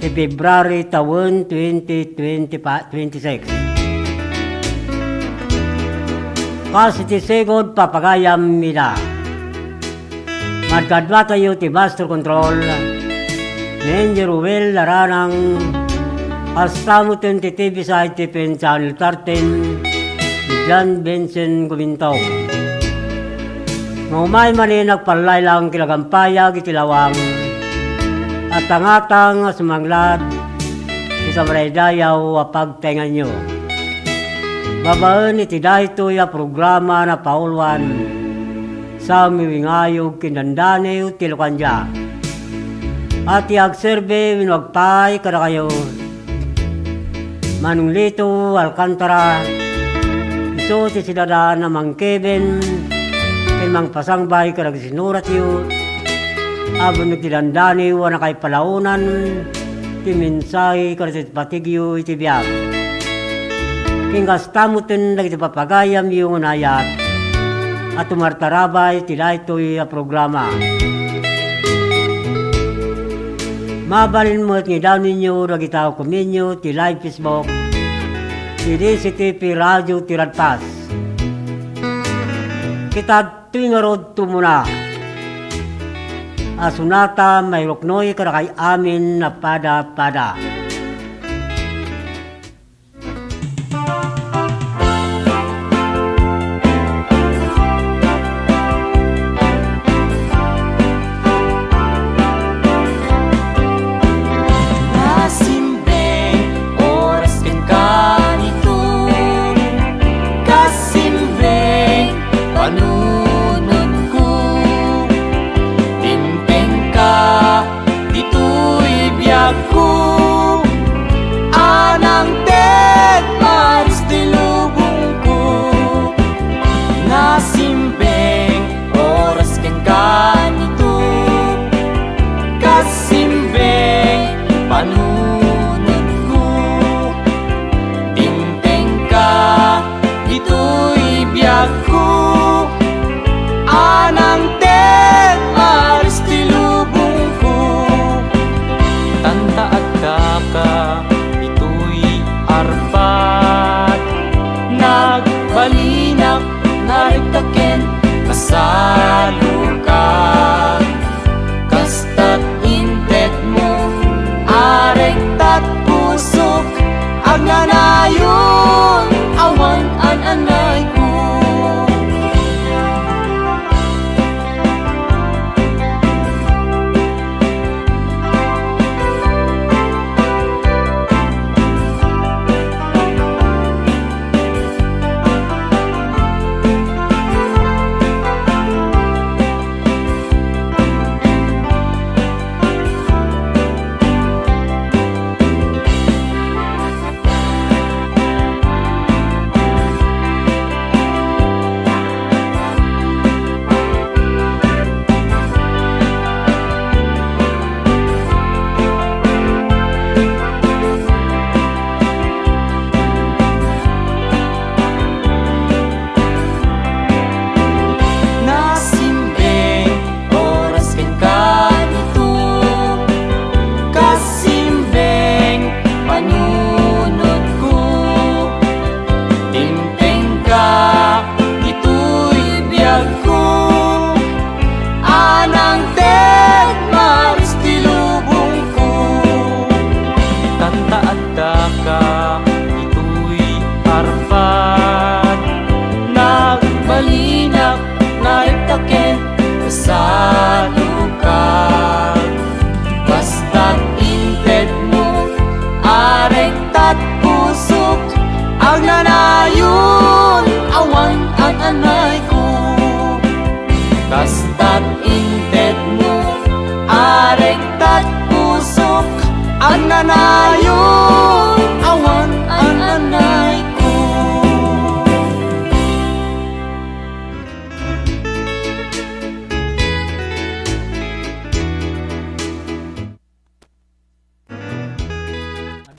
ti February taon 2026. Kasi ti segod papagayam nila. Madkadwa tayo ti Master Control, Nenji Ruel Laranang, Astamo 20 TV sa ITPN Channel 13, John Benson Gumintong. Ngumay mani nagpalay lang kilagampayag itilawang, at tangatang sumanglad, isabray dayaw apagtengan nyo. Babaan iti dahito ya programa na paulwan, sa miwingayog kindandanew tilokanja. At iagserbe winwagpay kada kayo, Manong Lito Alcantara, iso ti sidada na Mang Kevin, Mang Pasangbay karag sinurat yu, abon nagtilandani wana kay palaunan, ti minsay karag patigyo iti biyag. Kingas tamutin lagi ti papagayam yung unayat, at tumartarabay tila ito'y programa. Mabalin mo at ngidaw ninyo, lagi tao kuminyo, ti live Facebook, ti DCTP Radio Tiradpas. Kita tingarod tumuna. Asunata may ruknoy karakay amin na pada-pada.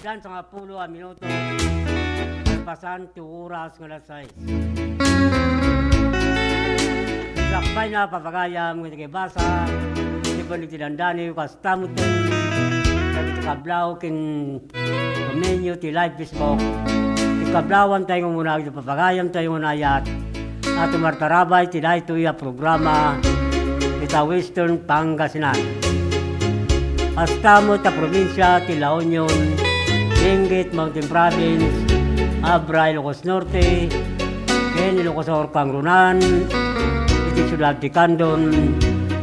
Agdan sa 10 minuto, pasan 2 oras ng alas 6. Lakbay na papagayam ng basa, di ba nagtilandani, kastamutong, kablaw kin dominyo ti live Facebook. Ikablawan tayo muna ito papagayam tayo muna yat. At umartarabay ti dahito ya programa ita Western Pangasinan. Hasta mo ta probinsya ti La Union, Benguet, Mountain Province, Abra, Ilocos Norte, Ken Ilocos Sur, Kangrunan, iti Siyudad ti Candon,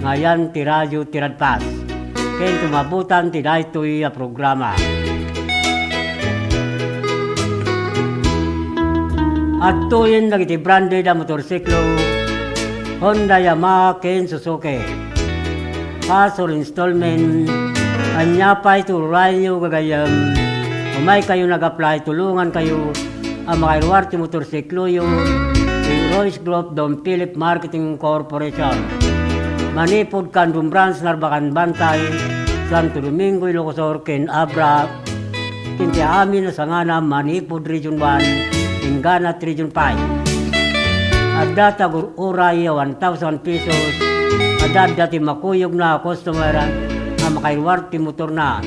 ngayan ti Radyo Tiradpas. Ken tumabutan ti dahito ya programa. At tuyin nagiti branded na motorsiklo, Honda, Yamaha, Ken, Suzuki. Pasor installment, anyapay tururay nyo gagayam, umay kayo nag-apply, tulungan kayo, ang makairuar ti motorsiklo yung Royce Group, Don Philip Marketing Corporation. Manipod Candom Branch, Narbacan Bantay, Santo Domingo, Ilocos Sur, Ken Abra, kinti amin na sangana, Manipod Region 1, Inganat Region 5. At data uray 1,000 pesos. At dati makuyog na customer ang makairuar ti motor na.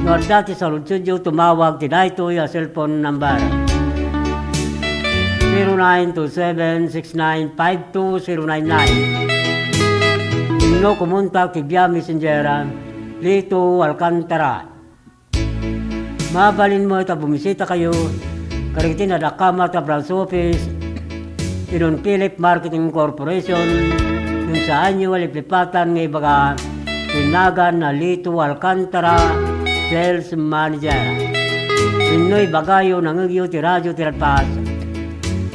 No at dati sa Ludsudyo tumawag ti dahito ya cellphone number 0927-6952-099. Inno kumuntak ti via messenger Lito Alcantara. Mabalin mo ita bumisita kayo karigiti na dakama ta branch office Don Philip Marketing Corporation kung saan nyo waliplipatan ng ibaga tinagan na Lito Alcantara Sales Manager. Ino'y bagayo nangagyo ti Radyo Tiradpas.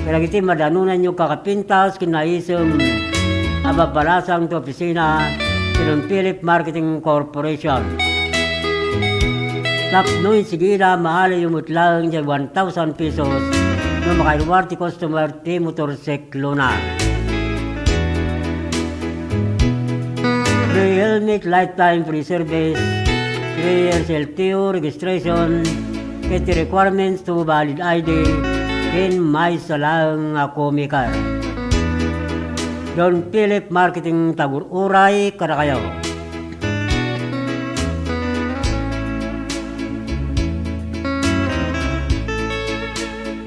Karagiti madanunan nyo kakapintas kinaisem ababalasang to opisina Don Philip Marketing Corporation. Tapnoy sigila mahal yung mutlang dyan 1,000 pesos na makailuwar ti customer ti motorsiklo na. Free helmet, lifetime free service, 3 years LTO registration, kiti requirements to valid ID, kin may salang ako mikar. Don Philip Marketing Tagur-Uray, Karakayaw.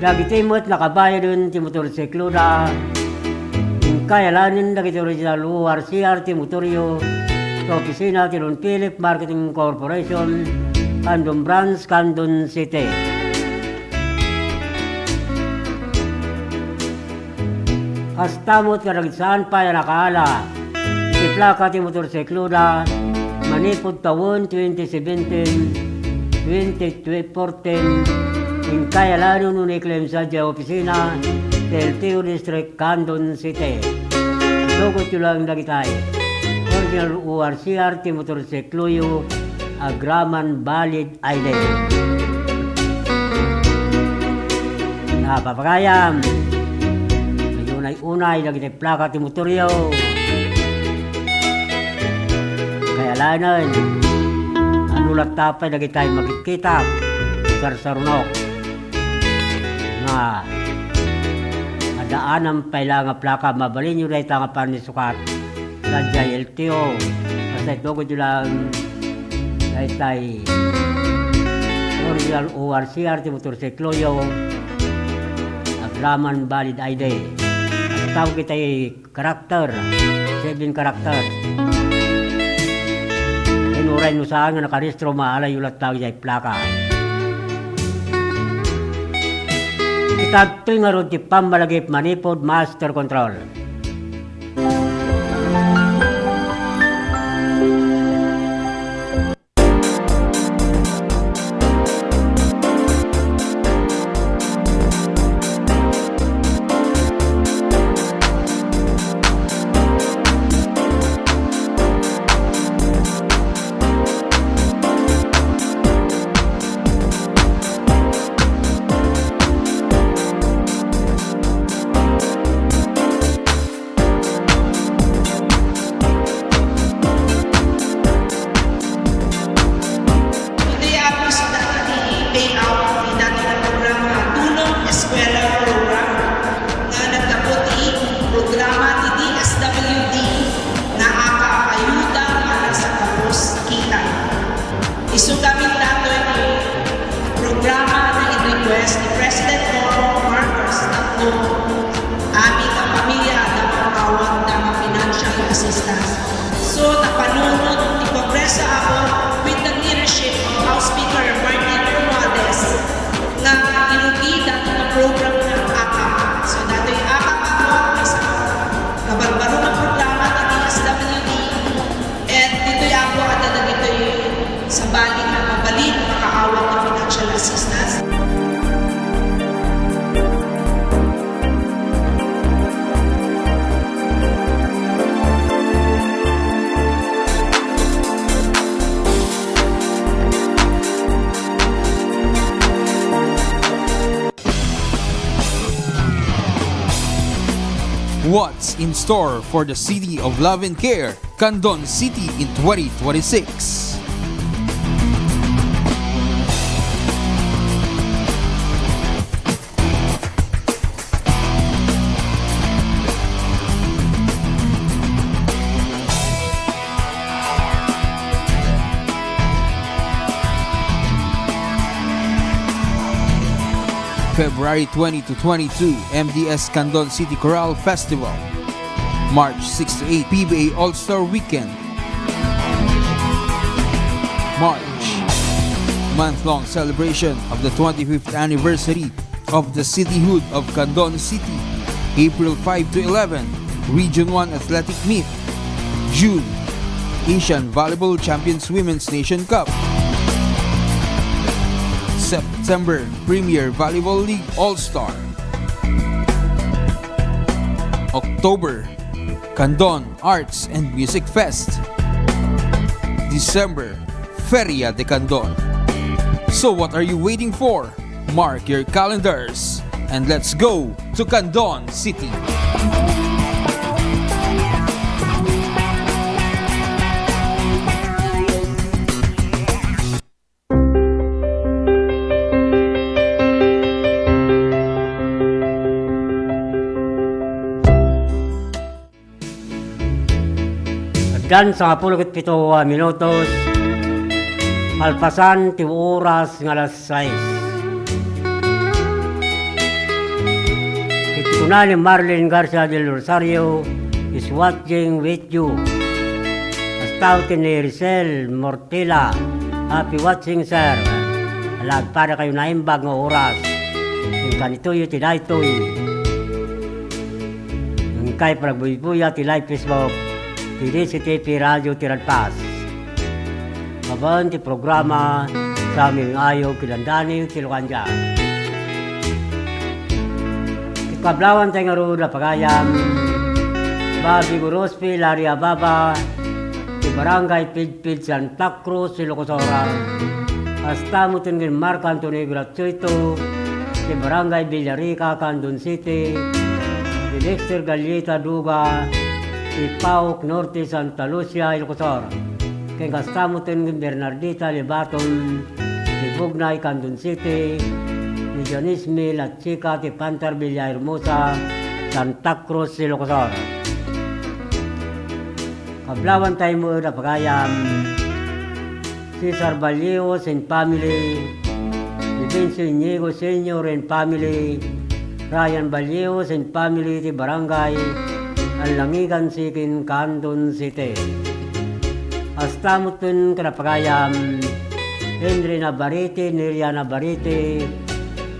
Dagiti mo't nakabayad ti motorsiklo na kayalanin dagiti original ORCR ti motoryo sa opisina ti Don Philip Marketing Corporation, Candon Branch, Candon City. Kastamot karagisaan pa yan nakaala ti plaka ti motorsiklo na manipod tawon 2017-2014 yung kayalano nun i-claim sa opisina del LTO District, Candon City. Logot yun lang nagitay. Original ORCR, ti motorsiklo yung agraman valid ID. Napapagayam. Unay-unay nagitay plaka ti motoryo. Kayalanan. Anulat tapay nagitay magkikita. Sarsarunok. Nga adaanan pala nga plaka mabalin nyo dahil nga panisukat sa LTO kasi ito ko lang dahil original ORCR ti motorsiklo yung agraman valid ID at tawag kita karakter 7 karakter inuray no saan nga nakaristro maalay ulat tawag yung plaka. Itagtoy nga ron ti pamalagip manipod master control. Gusto kami dato ni programa na in-request ni President Bongbong Marcos na aming pamilya na makawag ng financial assistance. So, napanunod ni Kongreso ako with the leadership of House Speaker Martin Romualdez na inugida ng program ng AKAP. So, dato yung AKAP ako, isa kabarbaro ng programa ng DSWD, and dito yung ako at dito yung sa balik na mabalin makaawat ng financial assistance. What's in store for the City of Love and Care, Candon City in 2026? February 20 to 22, MDS Candon City Chorale Festival. March 6 to 8, PBA All-Star Weekend. March, month-long celebration of the 25th anniversary of the cityhood of Candon City. April 5 to 11, Region 1 Athletic Meet. June, Asian Volleyball Champions Women's Nation Cup. September, Premier Volleyball League All-Star. October, Candon Arts and Music Fest. December, Feria de Candon. So what are you waiting for? Mark your calendars and let's go to Candon City. Dan sa 17 minutos, alpasan ti oras ng alas 6. Ituna ni Marlene Garcia del Rosario is watching with you. Astautin ni Rizal Mortila, happy watching sir. Alag para kayo naimbag ng oras. Yung kanito'y tinaytoy. Yung kay Pragbuibuya tilay Facebook. Tili si TV Radio Tiradpas. Maban ti programa sa aming ayaw kilandani kilukanja. Ikablawan tayo nga rin na pagayam. Babi Gurospi, Laria Baba, ti Barangay Pidpid, Santa Cruz, Ilocosora. Hasta mo tingin Marc Antonio Gratuito, ti Barangay Villarica, Candon City, ti Dexter Galleta Duga, ti Pauk Norte, Santa Lucia, Ilocosor. Kay kastamutin ng Bernardita, Libaton, ti Bugnay, Candon City, ni Janice Mil at Chica, ti Pantar, Villahermosa, Santa Cruz, Ilocosor. Kablawan tayo mo na pagayam, Cesar Vallejo and family, Vivencio Inigo Senior and family, Ryan Vallejo and family, ti Barangay Alangigan Sikin, Candon City. Hasta mo tun kanapagayam, Henry Navarrete, Neria Navarrete,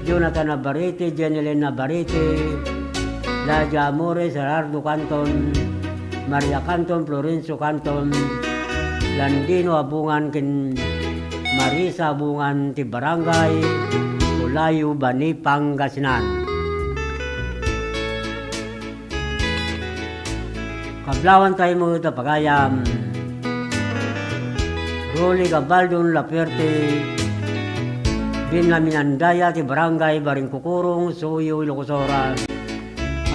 Jonathan Navarrete, Jeneline Navarrete, Ladia Amores, Gerardo Canton, Maria Canton, Florencio Canton, Landino Abungan, kin Marisa Abungan, ti Barangay Ulayu, Bani, Pangasinan. Kablawan tayo mo ito pagayam, Rolly Gabaldon Laperte, Bin Laminandaya, ti Barangay Baringkukurong, Suyo, Ilocosora,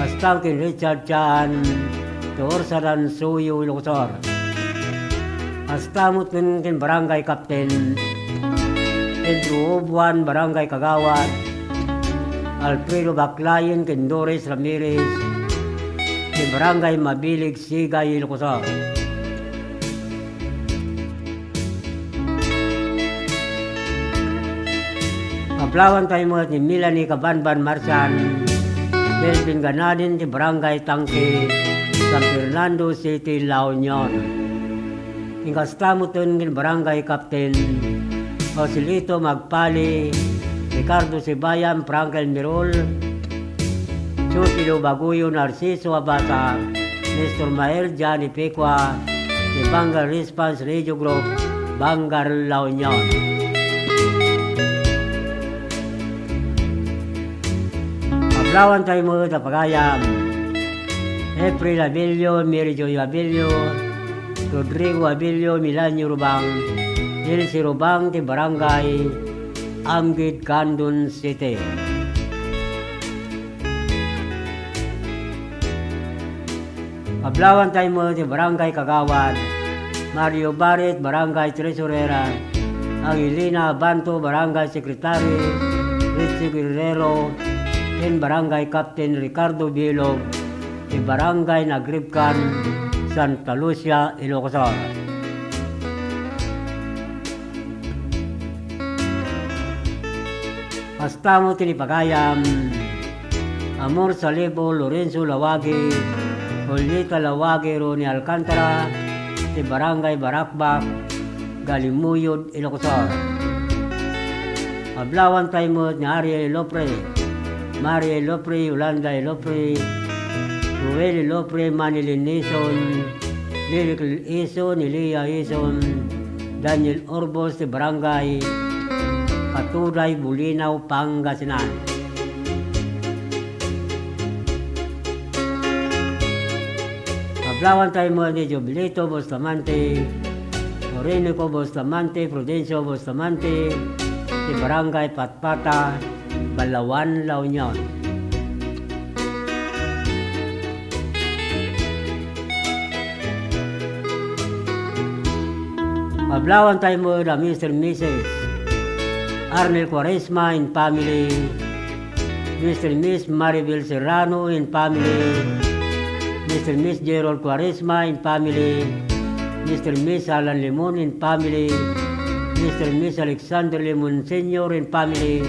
hasta kin Richard Chan, ti Orsadan, Suyo, Ilocosora. Hasta mo kin Barangay Captain, Pedro Obuan, Barangay Kagawad, Alfredo Baclayan, kin Doris Ramirez, ti Barangay Mabilig, Sigay, Ilocosor. Maplawan tayo mo ni Melanie Cabanban Marsan, Melvin Ganadin ti Barangay Tangke, San Fernando City, La Union. Ingkastamutin ng Barangay Captain, Joselito Magpali, Ricardo Sibayan, Frankel Mirol, Chutilo Baguyo, Narciso Abasa, Nestor Mael, Johnny Pequa, di Bangar Response Radio Group, Bangar, La Union. Paglawan tayo mo sa pagayam, April Abilio, Mary Joy Abilio, Rodrigo Abilio, Milanyo Rubang, Ilse Rubang, ti Barangay Amgid, Candon City. Paglawan tayo mo sa Barangay Kagawad, Mario Barret, Barangay Tresurera, Angelina Banto, Barangay Secretary, Richie Guerrero, in Barangay Captain Ricardo Bilog, in Barangay Nagribkan, Santa Lucia, Ilocos. Pastamo tinipagayam, Amor Salibo, Lorenzo Lawagi, Julieta Lawagi, Roni Alcantara, si Barangay Barakbak, Galimuyod, Ilocos. Ablawan tayo mo ni Ariel Lopre, Maria Lopre, Yolanda Lopre, Ruel Lopre, Manilin Nison, Lirical Ison, Elia Ison, Daniel Orbos, de Barangay Katuray, Bulinaw, Pangasinan. Ablawan tayo mo ni Jobilito Bustamante, Orenico Bustamante, Prudencio Bustamante, di Barangay Patpata, Balawan, La Union. Pablawan tayo mo na Mr. and Mrs. Arnel Quaresma and family, Mr. and Miss Maribel Serrano and family, Mr. and Miss Gerald Quaresma and family, Mr. and Miss Alan Limon and family, Mr. and Miss Alexander Limon Sr. and family,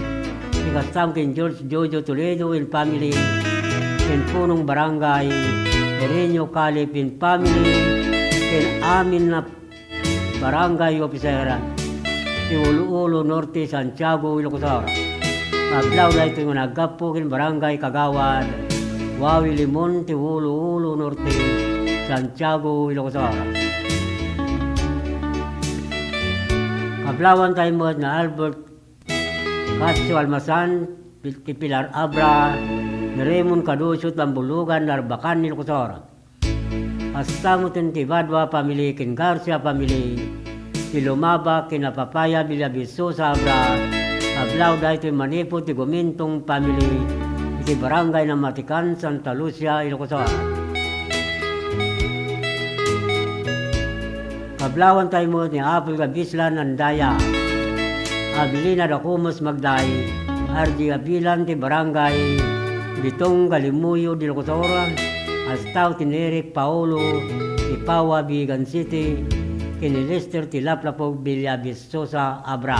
Ikastam kin George Jojo Toledo and family, kin Punong Barangay, Erenyo Calip and family, kin amin na Barangay Officer, si Ulu Norte, Santiago, Ilocos. Paglaw na ito yung nagkapo kin Barangay Kagawad, Wawi Limon, ti Ulu Norte, Santiago, Ilocos. Paglawan tayo mo na Albert Casio Almasan, Pilar Abra, Raymond Cadusio, Tambulugan, Narbacan, Ilocos. Astamutin ti Badwa family, kin Garcia family, ti Lumaba, kinapapaya, Bilabiso sa Abra, Ablaw da ito Manipo, ti Gumintong family, ti Barangay na Matikan, Santa Lucia, Ilocos. Ablawan tayo mo ni Apple Gabislan, Andaya, Abilina Dacumus Magday, Ardi Abilan, ti Barangay Bitong Galimuyo, Ilocos. Astaw ti Eric Paulo, ti Pawa, Bigan City, kini Lester, ti Laplapog, Villavistosa, Abra.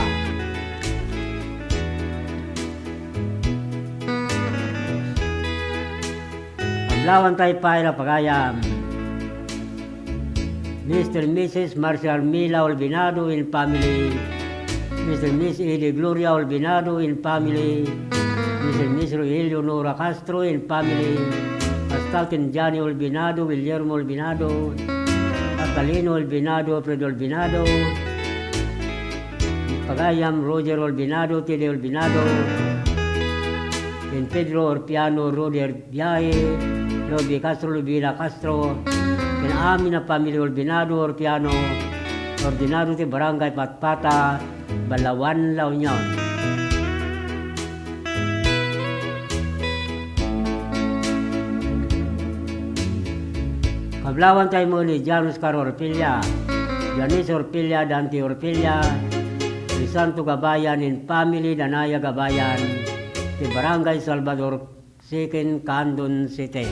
Paglawan tayo pa ila pagayam, Mr. and Mrs. Marcial Mila Olbinado in family, Mr. and Miss Edie Gloria Olbinado in family, Mr. and Miss Eleonora Castro in family, Astaltin Johnny Olbinado, Guillermo Olbinado, Catalino Olbinado, Fredo Olbinado, Pagayam Roger Olbinado, Tede Olbinado, in Pedro Orpiano, Roder Biaye, Roby Castro, Lubina Castro, in amin na pamilya Olbinado, Orpiano, Ordinado ti Barangay Patpata, Balawan, La Union. Kablawan tayo mo ni Janus Caro Orpilla, Janice Orpilla, Dante Orpilla, ni Santo Gabayan in family, Danaya Gabayan, ti Barangay Salvador, Sikin, Candon City.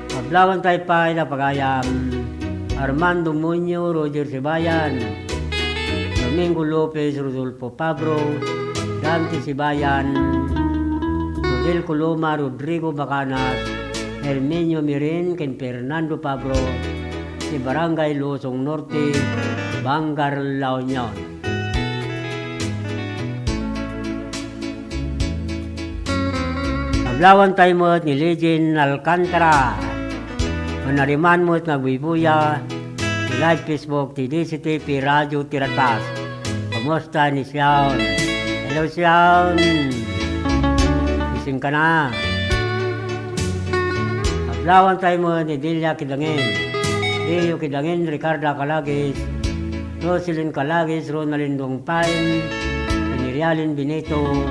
Kablawan tayo pa ila pagayam, Armando Muño, Roger Sibayan, Domingo Lopez, Rodolfo Pabro, Dante Sibayan, Rodel Coloma, Rodrigo Bacanas, Herminio Mirin, ken Fernando Pabro, si Barangay Losong Norte, Bangar, La Union. Ablawan tayo mo't ni Legend Alcantara, manariman mo't nagbibuya, ni live Facebook, TDCTP, Radio Tiratas. Kamusta ni Siaon? Hello Siaon! Gising ka na. Ablawan tayo mo't ni Delia Kidangin, Leo Kidangin, Ricarda Calagis, Roselyn Calagis, Ronaldin Dongpain, Pinirialin Benito,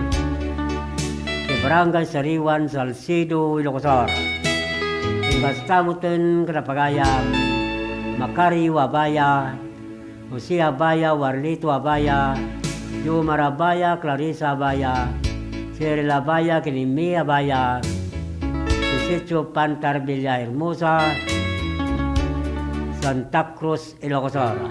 si Barangay Sariwan, Salcido, Ilocosor. Ingastamutin, Karapagayam, Makari Wabaya, Jose Abaya, Warlito Abaya, Yumar Abaya, Clarissa Abaya, Cheryl Abaya, Kinimi Abaya, Sitio Pantar Villa Hermosa, Santa Cruz, Ilocosor.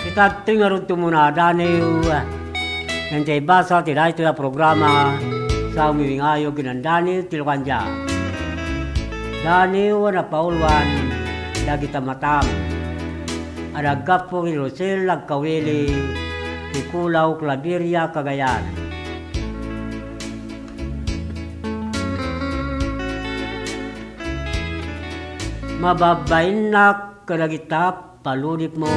Kita tinggal untuk munadaniw yang jay basa tidak itu ya programa sa umibing ayo ginandaniw tilukanja. Daniw na paulwan dagi tamatam. Ada gapo Rosel Lagkawili, Ikulaw, Claveria, Cagayan. Mababain na kadagitap palunip mo.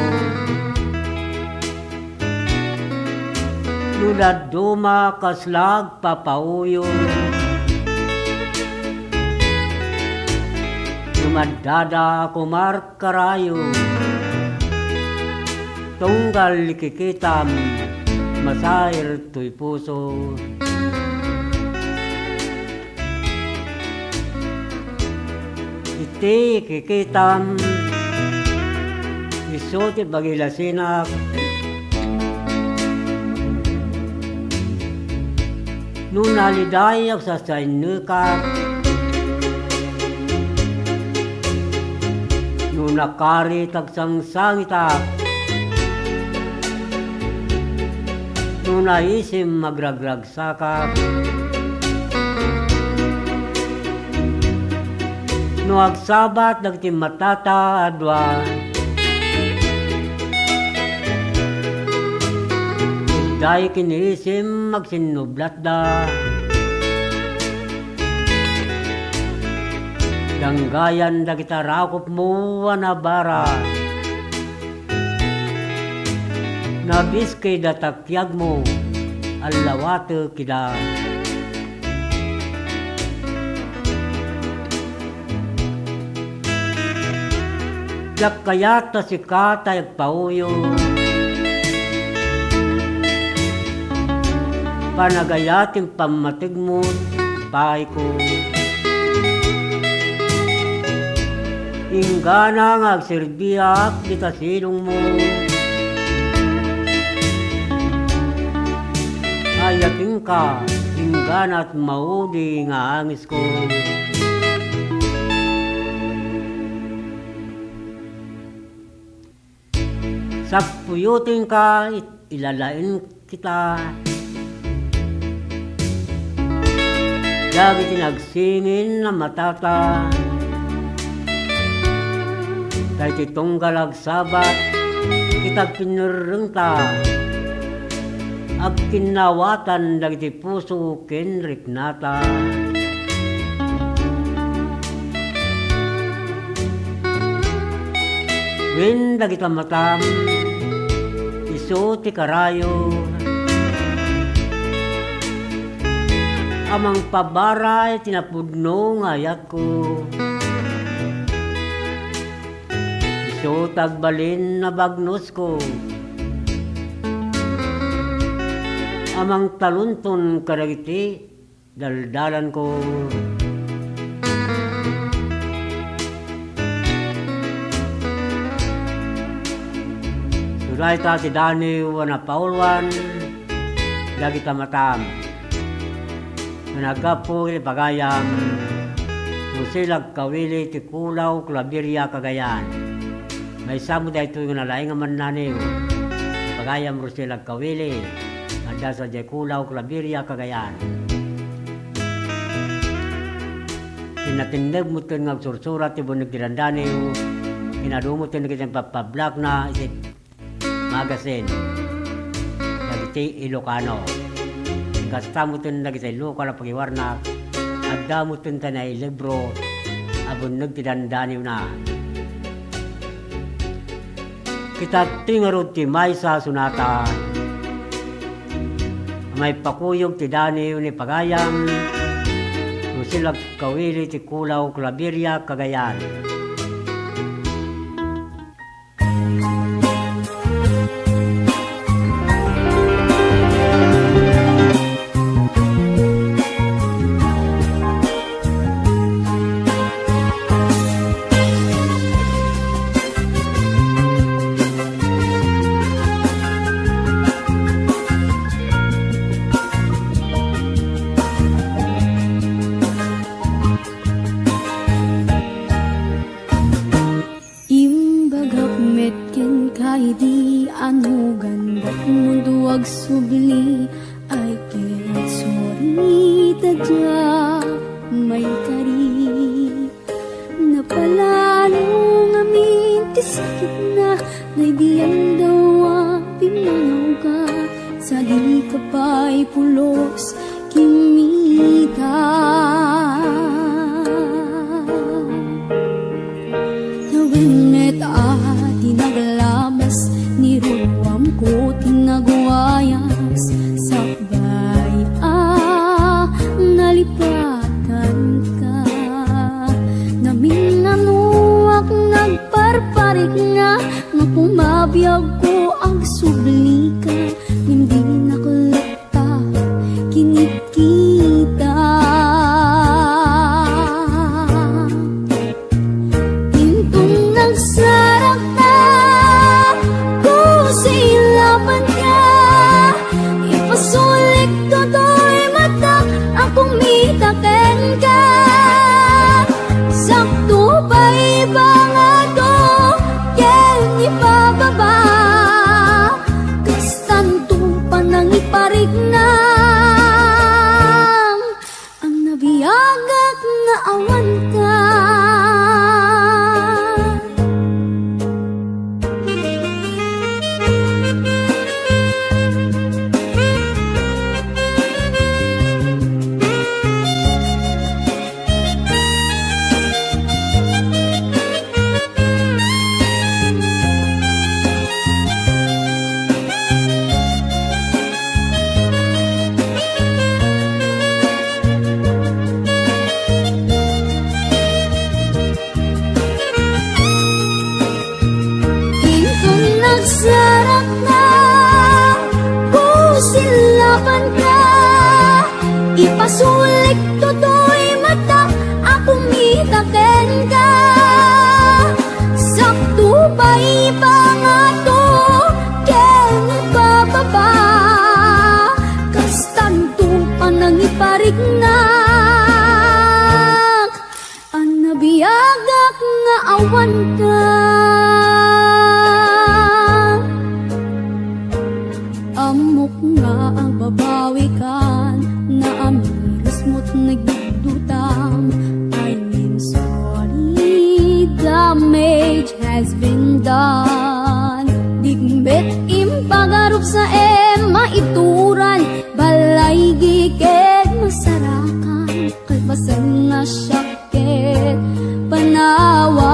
Lulad duma kaslag papauyo. Lumadada kumar karayo. Tunggal kikitam masair tuy puso. Iti kikitam isuti bagilasinak. Nunaliday ang sasaynukap, nunakari tagsangsangitap, nunaisim magragragsakap, nuagsabat nagtimatata adwa, dahil kinisim magsinublat da. Danggayan da kita rakop mo anabara. Nabis kay datakyag mo alawate kida. Jak kayata si katay pauyo. Panagayating pamatig mo, bahay ko. Ingana nga agserbiak, di kasilong mo. Ayating ka, ingana at maudi nga angis ko. Sapuyutin ka, ilalain kita. Lagi tinagsingin na matata. Kahit itong galagsabat, kitag pinurungta. Ag kinawatan lagi puso kenrik nata. Win lagi tamatam, iso ti karayo. Amang pabaray tinapudno ng ayat ko. Iso tagbalin na bagnos ko. Amang talunton karagiti daldalan ko. Suray ta ti Daniw na paulwan dagi tamatam. Nagapo pagayam Rusilag Kawili ti Kulaw Claveria Cagayan. May samo da ito yung nalaing man naniw. Pagayam Rusilag Kawili ada sa Kulaw Claveria Cagayan. Tinatindag mo ito nga sursurat ti bunig dirandaniw. Kinadumot ito nga papablak na isip magazine. Nagiti Ilocano. Kasta mo ito nagiti Ilocano pagiwarnak. Adda mo ito na libro abon nagtirandaniw na. Kita tingarod ti Maysa Sunata. May pakuyog ti daniw ni Pagayam. Rusilag Kawili ti Kulaw Claveria Cagayan. Di ano ganda't mundo ag subli ay sorry tadya may kari napalalo nga minti sakit na naidiyan daw pimanaw ka sa dili ka pa'y pulos kimita tawinet tinaglabas ni ruwam ko tinagwayas sakbay nalipatan ka naminanuak nagparparik nga pumabiyag ko ang subli ka hindi nakulata kinikita intong nagsarap na silapan ka ipasulik to'y mata ang kumitaken ka sakto pa ibang ato ken ipababa kastanto pa nang iparig na ang nabiyagak na awan ka. Sarap na pusilapan ka ipasulik to'y mata ang kumitaken ka sakto pa ipangato ken ipababa kastanto pa nang iparig na ang nabiyagak nga awan ka. Amok nga ang babawikan na amiras mo't nagdudutang I mean sorry, damage has been done. Digmet impagarup sa maituran balay gigit masarakan kalbasan nga syakit panawang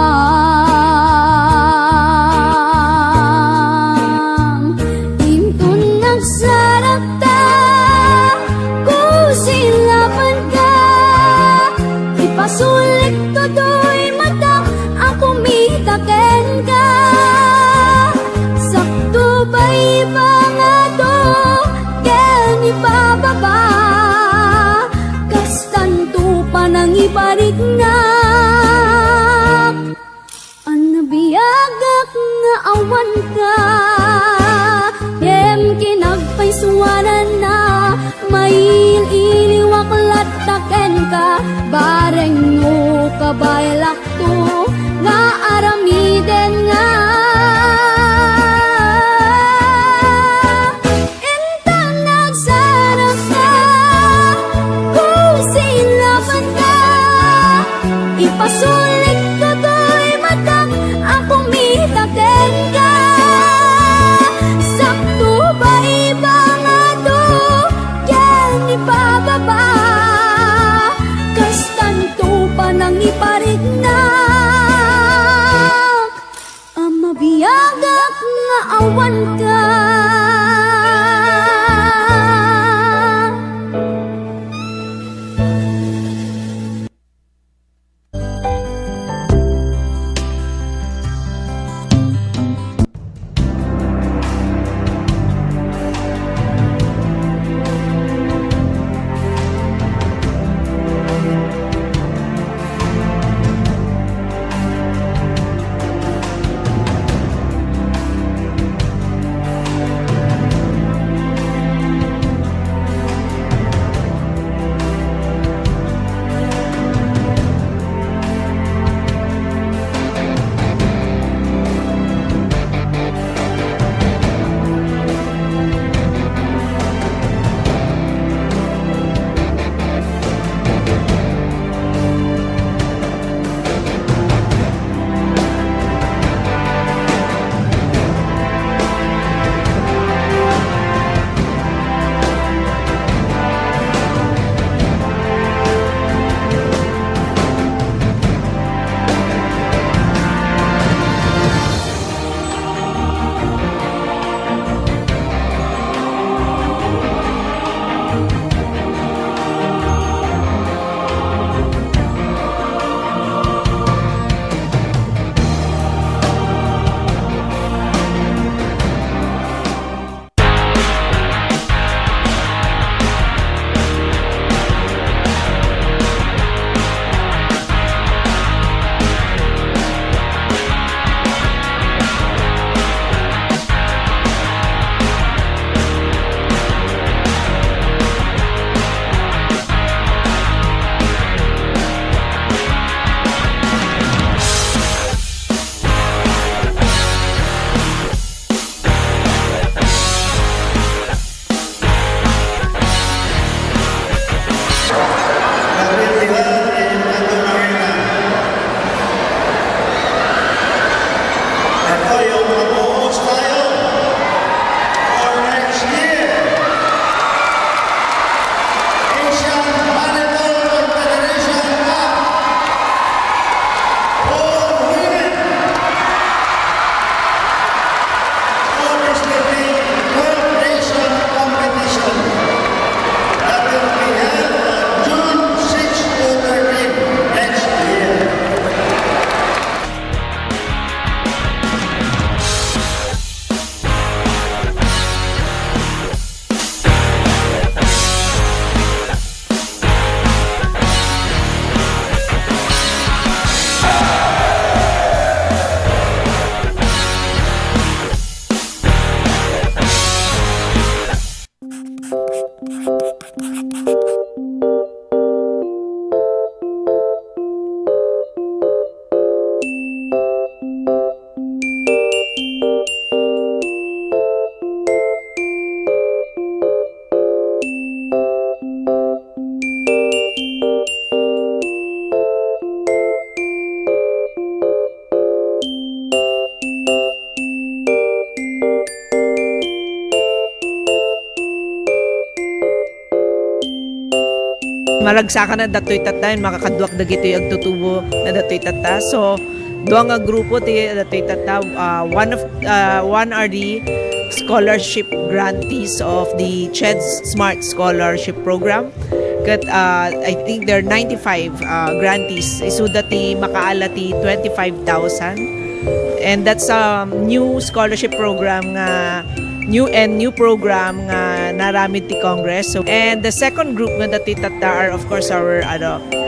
intun nagsarap ta kusilapan ka ipasulik to'y mata ang kumitaken ka sakto pa ipangato ken ipababa kastanto pa nang iparig na ang nabiyagak nga awan ka kinagpaisuanan na may iliwaklat ka bareng no kabaylak to nga aramiden nga intang nagsarap ka kung silaban ka ipasulit ko to'y matang akong mitaken ka sakto ba iba nga to yan ipababa kastanto pa nang iparignak ang mabiyagak nga awan ka Maragsakan na datoy tata, makakadwak na gito yung agtutubo na datoy tata. So, doang nga grupo ti datoy tata, one are the scholarship grantees of the CHED's Smart Scholarship Program. Kat, I think there are 95 grantees. Isu dati makaalati 25,000. And that's a new scholarship program nga new program nga naramid ti Congress. So, and the second group nga dati tata are of course our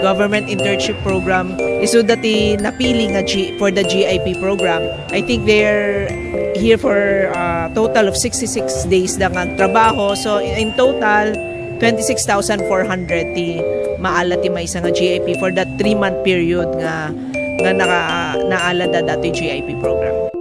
government internship program. Isu dati napili nga for the GIP program. I think they're here for a total of 66 days na nga trabaho. So in total 25 26,400 ti maala ti maysa nga GIP for that 3-month period nga naala da dati GIP program.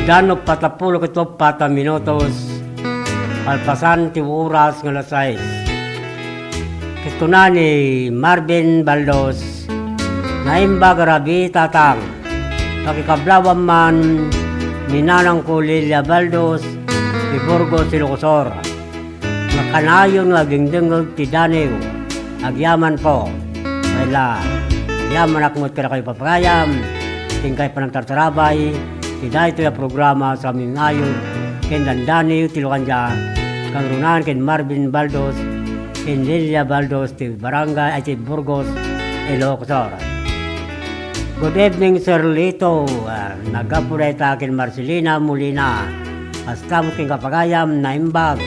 Dano patapulo kito pata minutos alpasan ti oras nga lasay. Kito na ni Marvin Baldos na imba garabi tatang pakikablawan man ni nanang ko Lilia Baldos ti Burgos Ilocosor nga kanayon nga gingdengog ti Daneo agyaman po wala yaman akmot kaya kayo papagayam tingkay panagtartarabay tidak itu ya programa sa aming ngayon ken Dandaneo Tilokanja kang runan ken Marvin Baldos ken Lilia Baldos ti Barangay ay ti Burgos Ilocosor. Good evening Sir Lito, nagapuray ta ken Marcelina Molina hasta mo ken kapagayam na imbag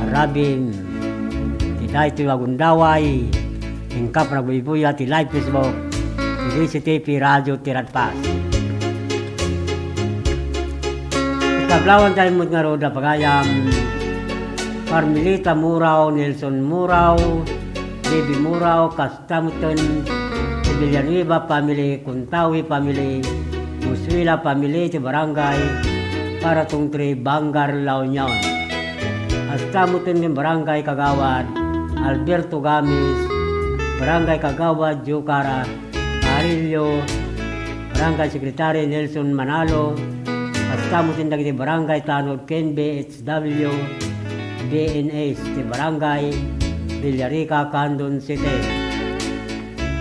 arabin tidak itu agundaway ingkap nagbibuya ti live Facebook DCTP Radio Tiradpas. Kablawan tayo mo nga roda pagayam Carmelita Muraw, Nelson Muraw, Baby Muraw, Castamuton, Villanueva family, Kuntawi family, Muswila family, ti barangay, para tong tri Bangar, La Union. Castamuton ng barangay Kagawad, Alberto Gamis, barangay Kagawad, Jucara, Carillo, barangay Secretary Nelson Manalo, Castamuton dagiti barangay Tanod Ken BHW, BNS, ti barangay Villarica, Candon City.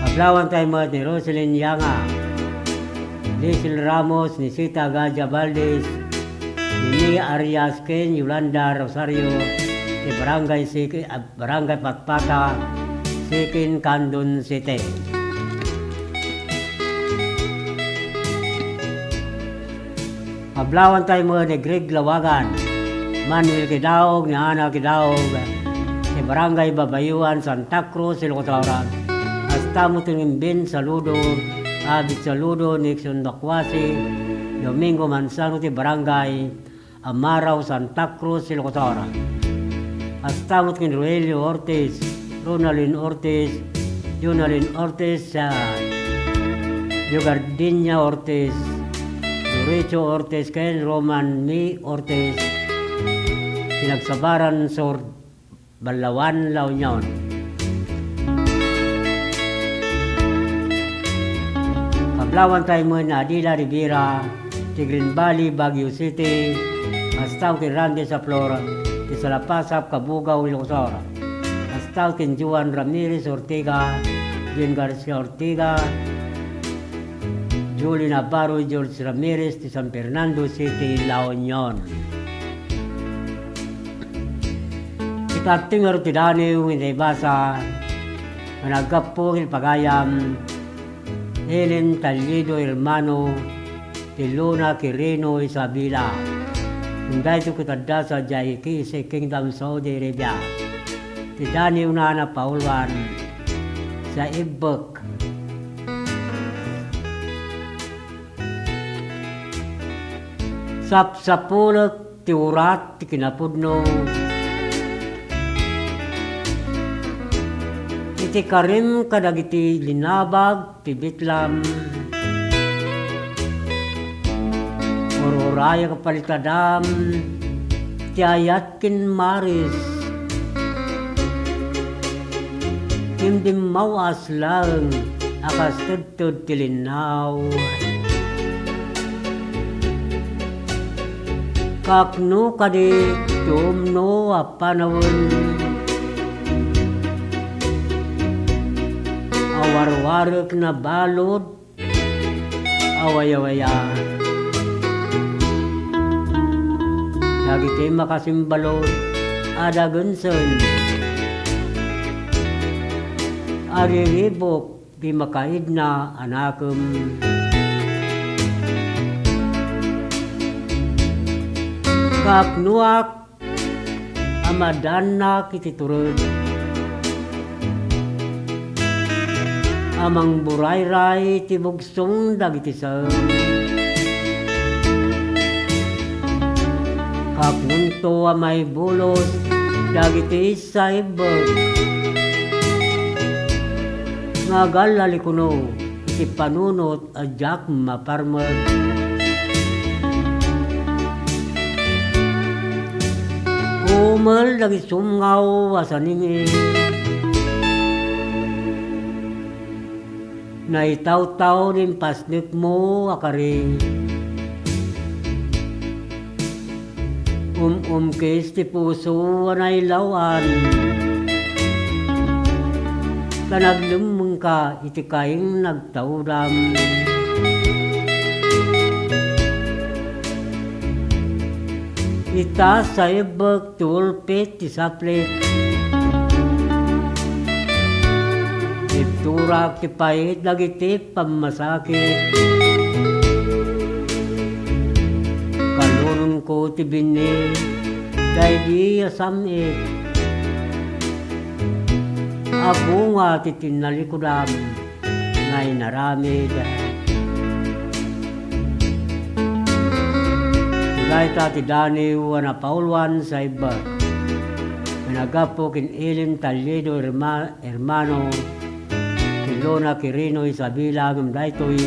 Paglawan tayo mga ni Roselyn Yanga, Lizel Ramos, ni Sita Gaja Valdez, ni Nia Arias Ken, Yolanda Rosario, ti barangay Patpata, Sikin, Candon City. Paglawan tayo mga ni Greg Lawagan, Manuel Kidaog, ni Ana Kidaog, ni barangay Babayuan, Santa Cruz, Ilocos. Hasta Ben Saludo, Abit Saludo, Nixon Dakwasi, Domingo Manzano, ti barangay Amaraw, Santa Cruz, Ilocos. Hasta Roelio Ortiz, Ronaldin Ortiz, Junalin Ortiz, Yogardinia Ortiz, Doricho Ortiz, Ken Roman Mi Ortiz, Pinagsabaran Sor Balawan, La Union. Kablawan tayo mo na Adila Rivera, ti Green Valley, Baguio City, Astaw kin Randy sa Flora, ti Salapasap, Kabugaw, Ilocos. Astaw kin Juan Ramirez Ortega, Jean Garcia Ortega, Julie Navarro, George Ramirez, ti San Fernando City, La Union. Ikating ti Daniel, hindi basa, managkapo pagayam, Helen Tallido Hermano, ti Luna Quirino Isabela. Munday ito kitanda sa Jaiki sa Kingdom Saudi Arabia. Ti Daniel na Paulwan sa Ibok. Sapulak ti urat ti kinapudno. Iti karim kadagiti linabag ti Bitlam. Ororaya kapalitadam ti ayat kin Maris. Hindi mawas lang akas tudtud ti linaw. Kakno kadi tumno apanawon. Awarwarek na balod, away-awaya. Dagiti makasimbalod, adagunson. Ariribok, di makaid na anakem. Kaknuak, amadan na kititurod. Amang buray-ray ti bugsong dagiti sam. Kapnunto amay bulos dagiti saibag. Ngagalali kuno iti panunot adyak maparmag. Umal dagiti sumngaw asaningi. Naitaw-taw din pasnik mo akari. Kes ti puso anay lawan. Kanaglumeng ka iti kaing nagtawdam. Ita sa ibag tulpit ti saplit. Turak ti pait dagiti pamamasakit. Kalunong ko ti bini day di asamit. Abunga ti tinalikudam ngay naramid. Ulay ta ti Dani wana paulwan sa iba. Managapo kin Ilin Talyedo hermano Lona Quirino Isabela ng daytoy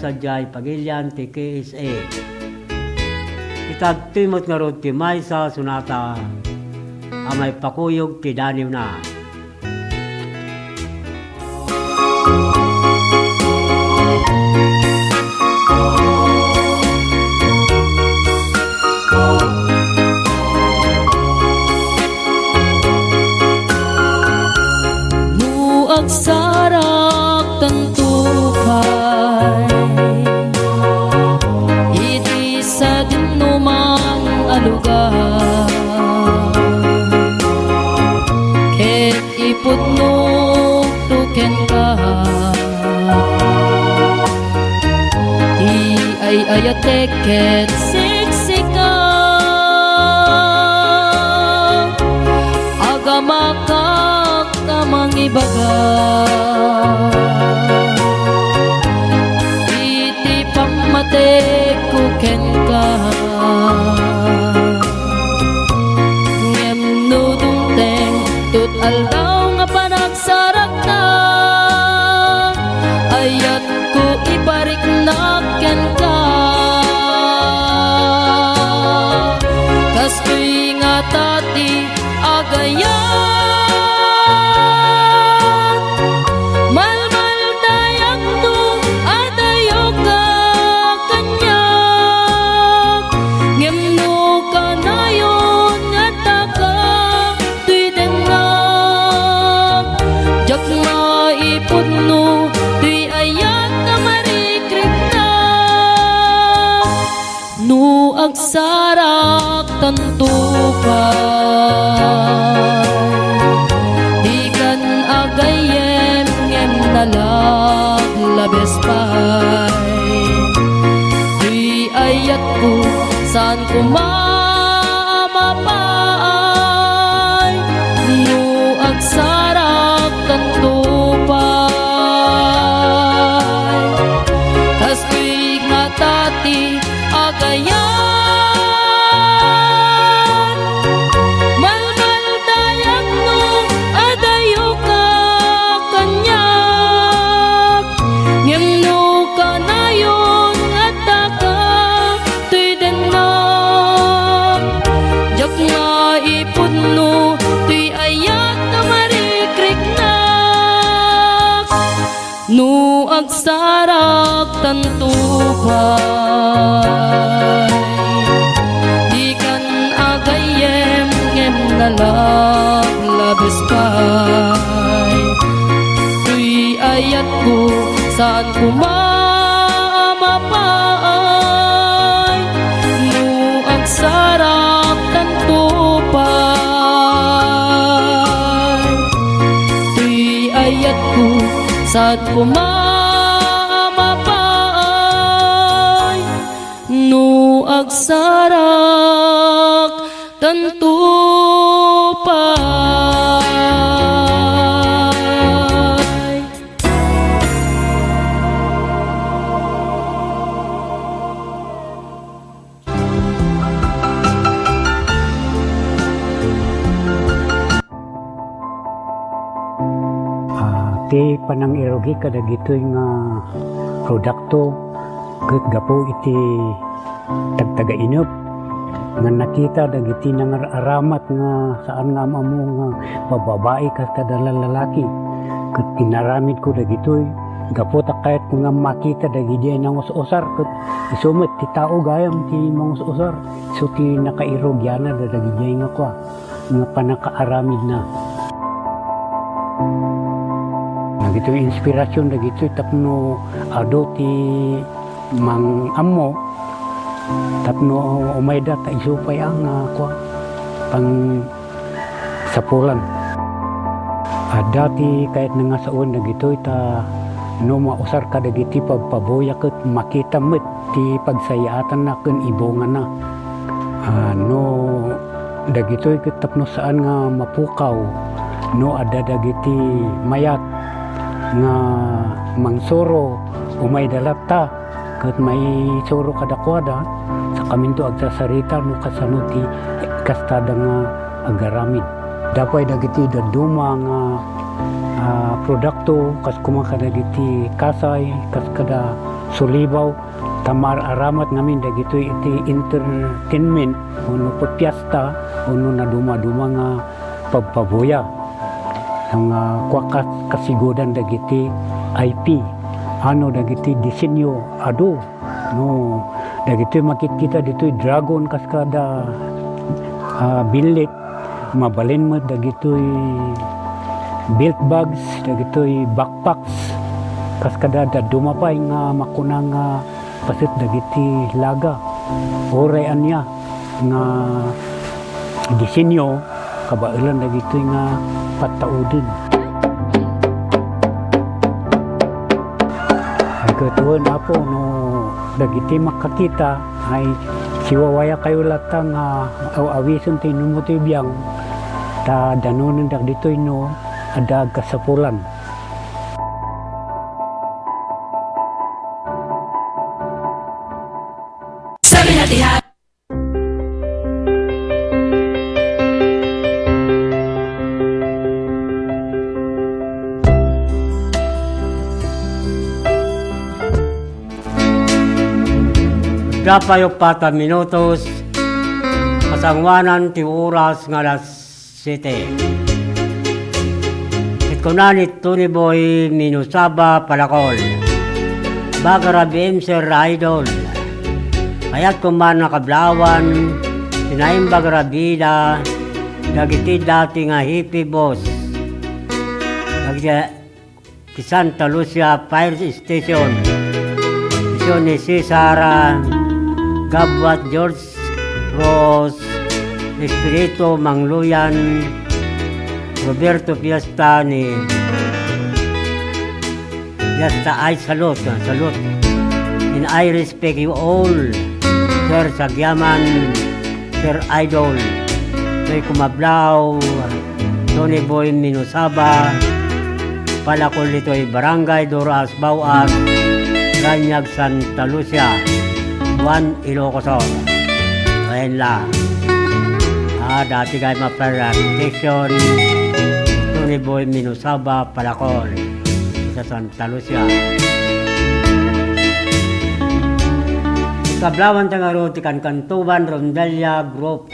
sadya pagilyan ti KSA. Itagtimot nga rod ti Maysa sunata amay pakuyog ti Daniw na. Agsarak tantupay iti sa dinumang alugar ket ipudno tuken ka ti ay ayatek ket siksika agamakak kamang ibaga iti pamatek kuken ka ngem nudungteng tut aldaw nga panagsarak na ayat ko ibarik na ken ka kastoy nga tati agayan agsarak tantupay di kan agayem ngem nalaglabes pay di ayat ko saan ko mamapay no agsarak tantupay kastoy nga tati agayan no agsarak tantupay di kan agayem ngem nalaglabes pay tuy ayat ko saan ko mamapay no agsarak tantupay tuy ayat ko saan ko mamapay no agsarak tantupay. Ti panang irogi kada gitoy nga produkto ket gapo iti tagtaga inup nga nakita dagiti nangaramat nga saan nga amamo nga bababae kas kada lalaki ket tinaramid ko dagitoy gapo ta kahit nga makita dagiti nang usar ket isumet ti tao gayam ti mangusar so ti nakairogyana dagiti nga kwa nga panakaaramid na dagito inspirasyon dagito tapno ado ti mang ammo tapno umayda ta isupay ang kwa pang sapulan ada ti kahit nga saon dagito ta no mausar ka dagiti pagpaboya ket makita met ti pagsayaatan na ken ibongan na no dagito ket tapno saan nga mapukaw no ada dagiti mayat nga mangsuro umay dalata ket may suro kadakwada sa kaminto agsasarita no kasanuti kastada nga agaramin. Dapay dagiti daduma nga produkto kas kumaka dagiti kasay kas kada sulibaw tamar aramat ngamin dagito iti entertainment uno pagpiesta uno na duma-duma nga pagpabuya ang kwakas kasigodan dagiti IP ano dagiti disenyo ado no dagito makikita dito dragon kas kada bilit mabalin mo dagito belt bags dagito backpacks kas kada dumapay nga makunang pasit dagiti laga oray anya nga disenyo kabailan dagito nga pataudin. Ay katuon apo no dagiti makakita ay siwawaya kayo latang awison tinumuti biyang ta danunan dagito no ada kasapulan. Dapayo 4 minutos, kasangwanan ti oras nga alas 7. Itkunanit Tony Boy Minusaba Palakol, Bagara Sir Idol, kayat kuman nakablawan, tinaim Bagara Bida, dagiti dati nga hippie boss, dagiti Santa Lucia Fire Station, isyon ni Cesar Gabwat George Ross, Espiritu Mangluyan, Roberto Fiesta ni Fiesta ay salute. And I respect you all, Sir Sagyaman, Sir Idol, Toy Kumablaw, Tony Boy Minusaba, Palakol ito'y Barangay Doras Bawat, Ganyag Santa Lucia, Juan Ilocos Sur. Ayan lang. Dati kayo mapareputation, Tony Boy Minusaba, Palakol, sa Santa Lucia. Kablawan tangaro tikan Kantuban Rondalia Group.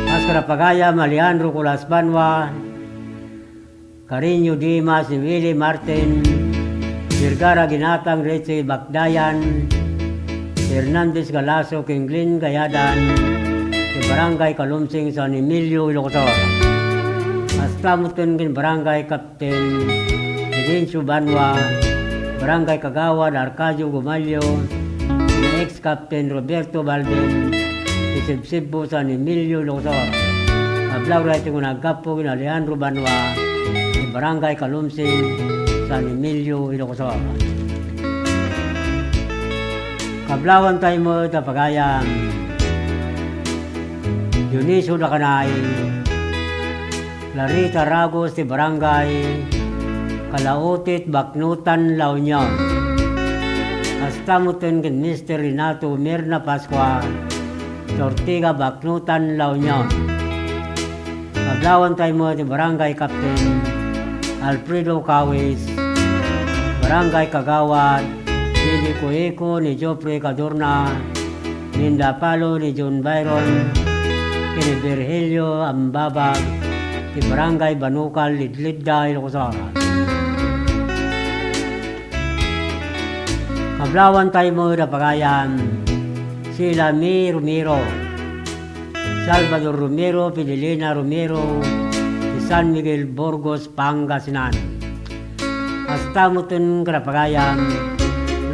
Askara Pagaya, Maliandro Kulas Banwa, Carino Dimas, Willie Martin, Virgara Ginatang Reche Bakdayan, Hernandez Galaso Kinglin Gayadan, sa Barangay Kalumsing San Emilio Ilocos Sur. Astamutin kin Barangay Captain Silencio Banwa, Barangay Kagawad Arcadio Gumalyo, ex-Captain Roberto Balden, Isibsibo San Emilio Ilocos Sur. Ablaw rito kung nagkapo kin Alejandro Banwa, sa Barangay Kalumsing San Emilio Ilocos Sur. Kablawan tayo mo ita Pagayang Dionisio Lacanay, Clarita Ragos ti Barangay Kalautit Baknutan La Union. Astamutin kin Mr. Renato Mirna Pascua, Tortiga Baknutan La Union. Kablawan tayo mo iti Barangay Captain Alfredo Cawis, Barangay Kagawad, Didi Kueko ni Jopre Cadorna, Linda Palo ni John Byron, kini Virgilio Ambabag, ti Barangay Banukal, Lidlidda, Ilocos Sur. Kablawan tayo mo na Pagayan, sila Mi Romero, Salvador Romero, Pililina Romero, San Miguel Burgos, Pangasinan. Astamutin Karapagayan,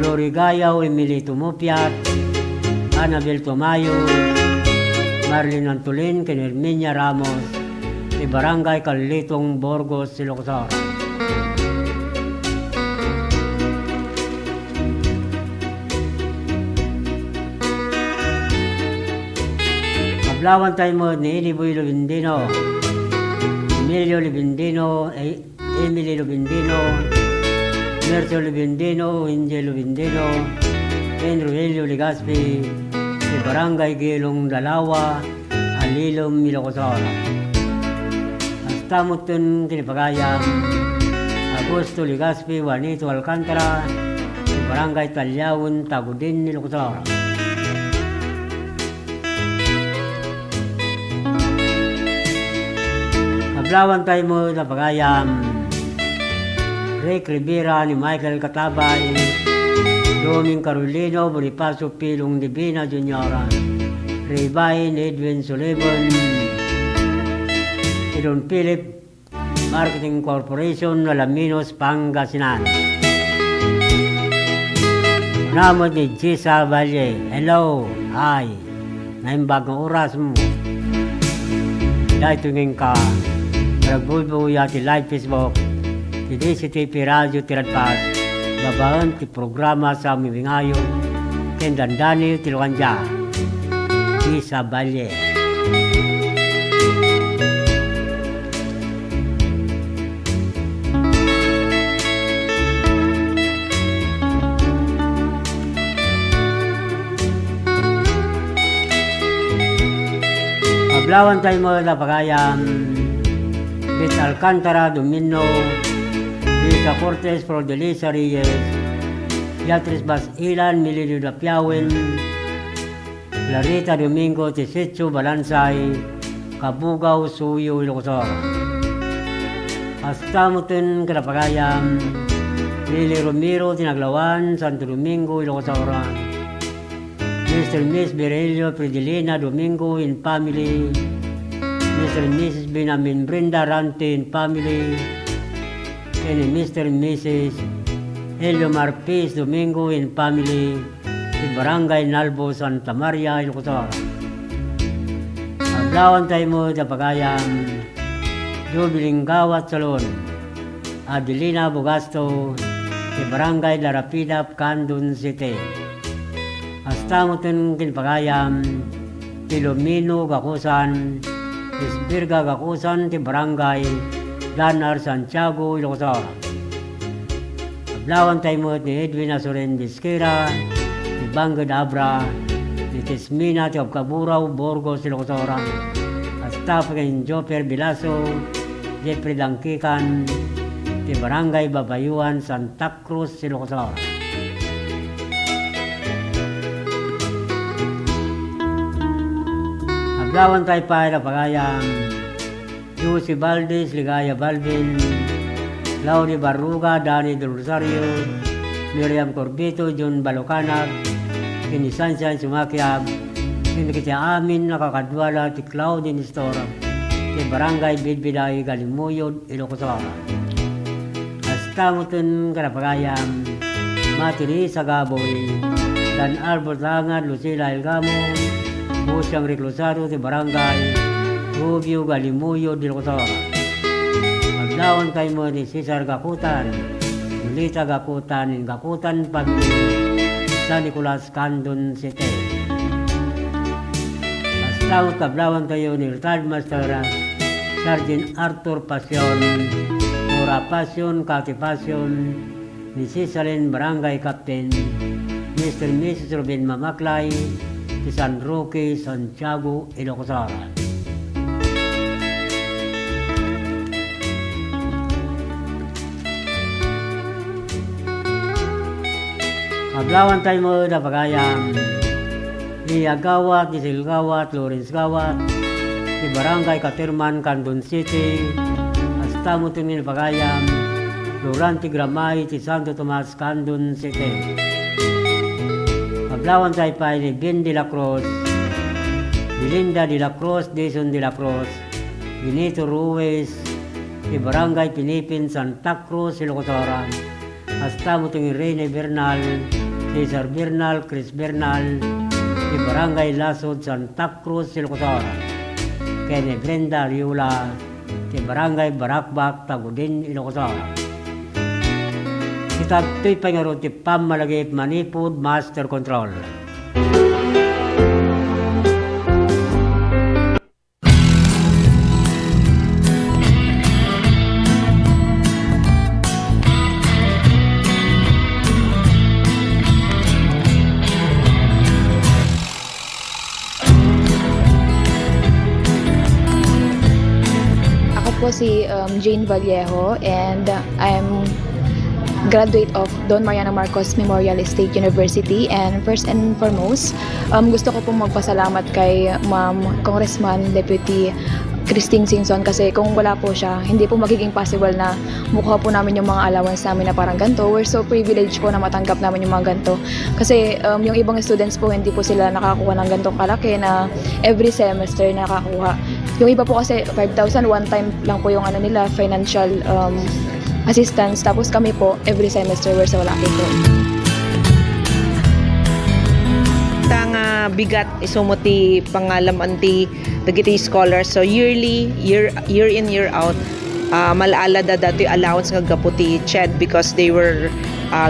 Lorigayaw, Emily Tumupiat, Anabel Tomayo, Marlene Antolin, Herminia Ramos, di Barangay Kalitong, Burgos, Ilocos Sur. Kablawan tayo mo ni Iliboy Lubindino, Emilio Libindino, Emily Libindino, Mercio Libindino, Angel Libindino, Enroelio Ligaspi, si Barangay Gilong Dalawa, Alilom Milocosora. Hasta mutun kinipagayam, Augusto Ligaspi, Juanito Alcantara, si Barangay Talyawon, Tagudin Milocosora. Kablawan tayo mo na pagayam, Rick Rivera ni Michael Katabay, Doming Carolino, Bonifacio Pilong Divina Jr., Rebay Edwin Sullivan, Don Philip, Marketing Corporation, Alaminos, Pangasinan. Unamot ni Gisa Valle, hello, hi, naimbag ng oras mo. Dahil tingin ka, Nagbubuya ti live Facebook, ti DCTV Radio Tiradpas, babaan ti programa sa Mibingayon, ken dandani ti Luanja, ti Sabalye. Pablawan tayo mo na pagayam, Bit Alcantara, Domino, Lisa Cortez, Prodelisa Reyes, Beatriz Basilan, Milino Dapiawin, Clarita Domingo, Tisitsu Balansay, Kabugaw, Suyo, Ilocosor. Hasta mutin Kalapagayam, Lili Romero, Tinaglawan, Santo Domingo, Ilocosor. Mr. and Miss Berelio Predelina Domingo in family, Mr. and Mrs. Benamin Brenda Rante in family, and Mr. and Mrs. Elio Marpes Domingo in family, in Barangay Nalbo, Santa Maria, Ilocosor. Aglawan tayo mo sa pagayam, Jubiling Gawat Salon, Adelina Bogasto, in Barangay Larapida, Candon City. Hasta mo tin kinpagayam, Pilomino Gakusan, Isbirga Gakusan, ti Barangay, Lanar Santiago, Ilocosor. Ablawan tayo mo ni Edwin Asoren Disquera, ni Bangad Abra, ni Tismina, ti Obkaburaw, Borgos, Ilocosor. Hasta pagkain Joper Bilaso, Jeffrey Langkikan, ti Barangay Babayuan, Santa Cruz, Ilocosor. Aglawan tayo pa na pagayam, Lucy Valdez, Ligaya Balvin, Claudia Barruga, Danny Del Rosario, Miriam Corbito, John Balocanag, Kinisansan Sumakiab, kinikita amin nakakadwala ti Claudia Nistora, ti Barangay Bidbiday, Galimuyod, Ilocosor. Hasta mutin karapagayam, Matiri Sagaboy, Dan Albert Langad, Lucila Elgamo, Busang Reclusado ti Barangay Rubio Galimuyo de Ilocosor. Maglawan kayo mo ni Cesar Gakutan, Julita Gakutan, in Gakutan Family, San Nicolas, Candon City. Hasta kablawan kayo ni retired Master Sergeant Arthur Pasion, Ora Pasion, Kati Pasion, ni Cisalin Barangay Captain, Mr. and Mrs. Robin Mamaklay, di San Roque, Santiago, Ilocosor. Maglawan tayo mo na pagayam, Lia Gawat, Gisel Gawat, Lawrence Gawat, di Barangay Katirman, Candon City. Hasta mo tingin pagayam, Florante Gramay, ti Santo Tomas, Candon City. Paglawan tayo pa ni Ben de la Cruz, Belinda de la Cruz, Jason de la Cruz, Benito Ruiz, di Barangay Pinipin, Santa Cruz, Ilocosor. Hasta mo tingin Rene Bernal, Cesar Bernal, Chris Bernal, di Barangay Lasod, Santa Cruz, Ilocosor. Kene Brenda Riula, di Barangay Barakbak, Tagudin, Ilocosor. Kita to'y pangarot ti Pamalagip Manipud Master Control. po si Jane Vallejo and I'm graduate of Don Mariano Marcos Memorial State University, and first and foremost, gusto ko pong magpasalamat kay Ma'am Congressman Deputy Christine Singson kasi kung wala po siya, hindi po magiging possible na mukha po namin yung mga allowance namin na parang ganito. We're so privileged po na matanggap namin yung mga ganito. Kasi yung ibang students po, hindi po sila nakakuha ng ganitong kalaki na every semester nakakuha. Yung iba po kasi 5,000 one time lang po yung nila, financial assistance. Tapos kami po, every semester we're so lucky po. Tanga bigat isumuti pangalam anti dagiti scholars, so yearly year in year out malaala da dati allowance nga gaputi CHED because they were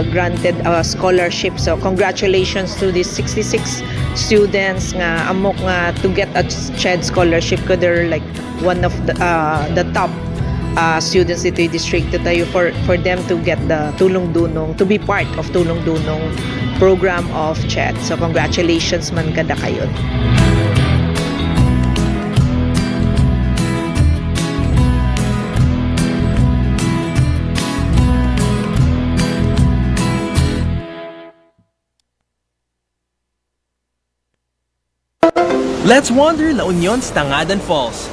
granted a scholarship. So congratulations to these 66 students nga amok nga to get a CHED scholarship, because they're like one of the top students dito yung district tayo for them to get the tulong dunong, to be part of tulong dunong program of CHED. So congratulations man kada kayo. Let's wander La Union's Tangadan Falls.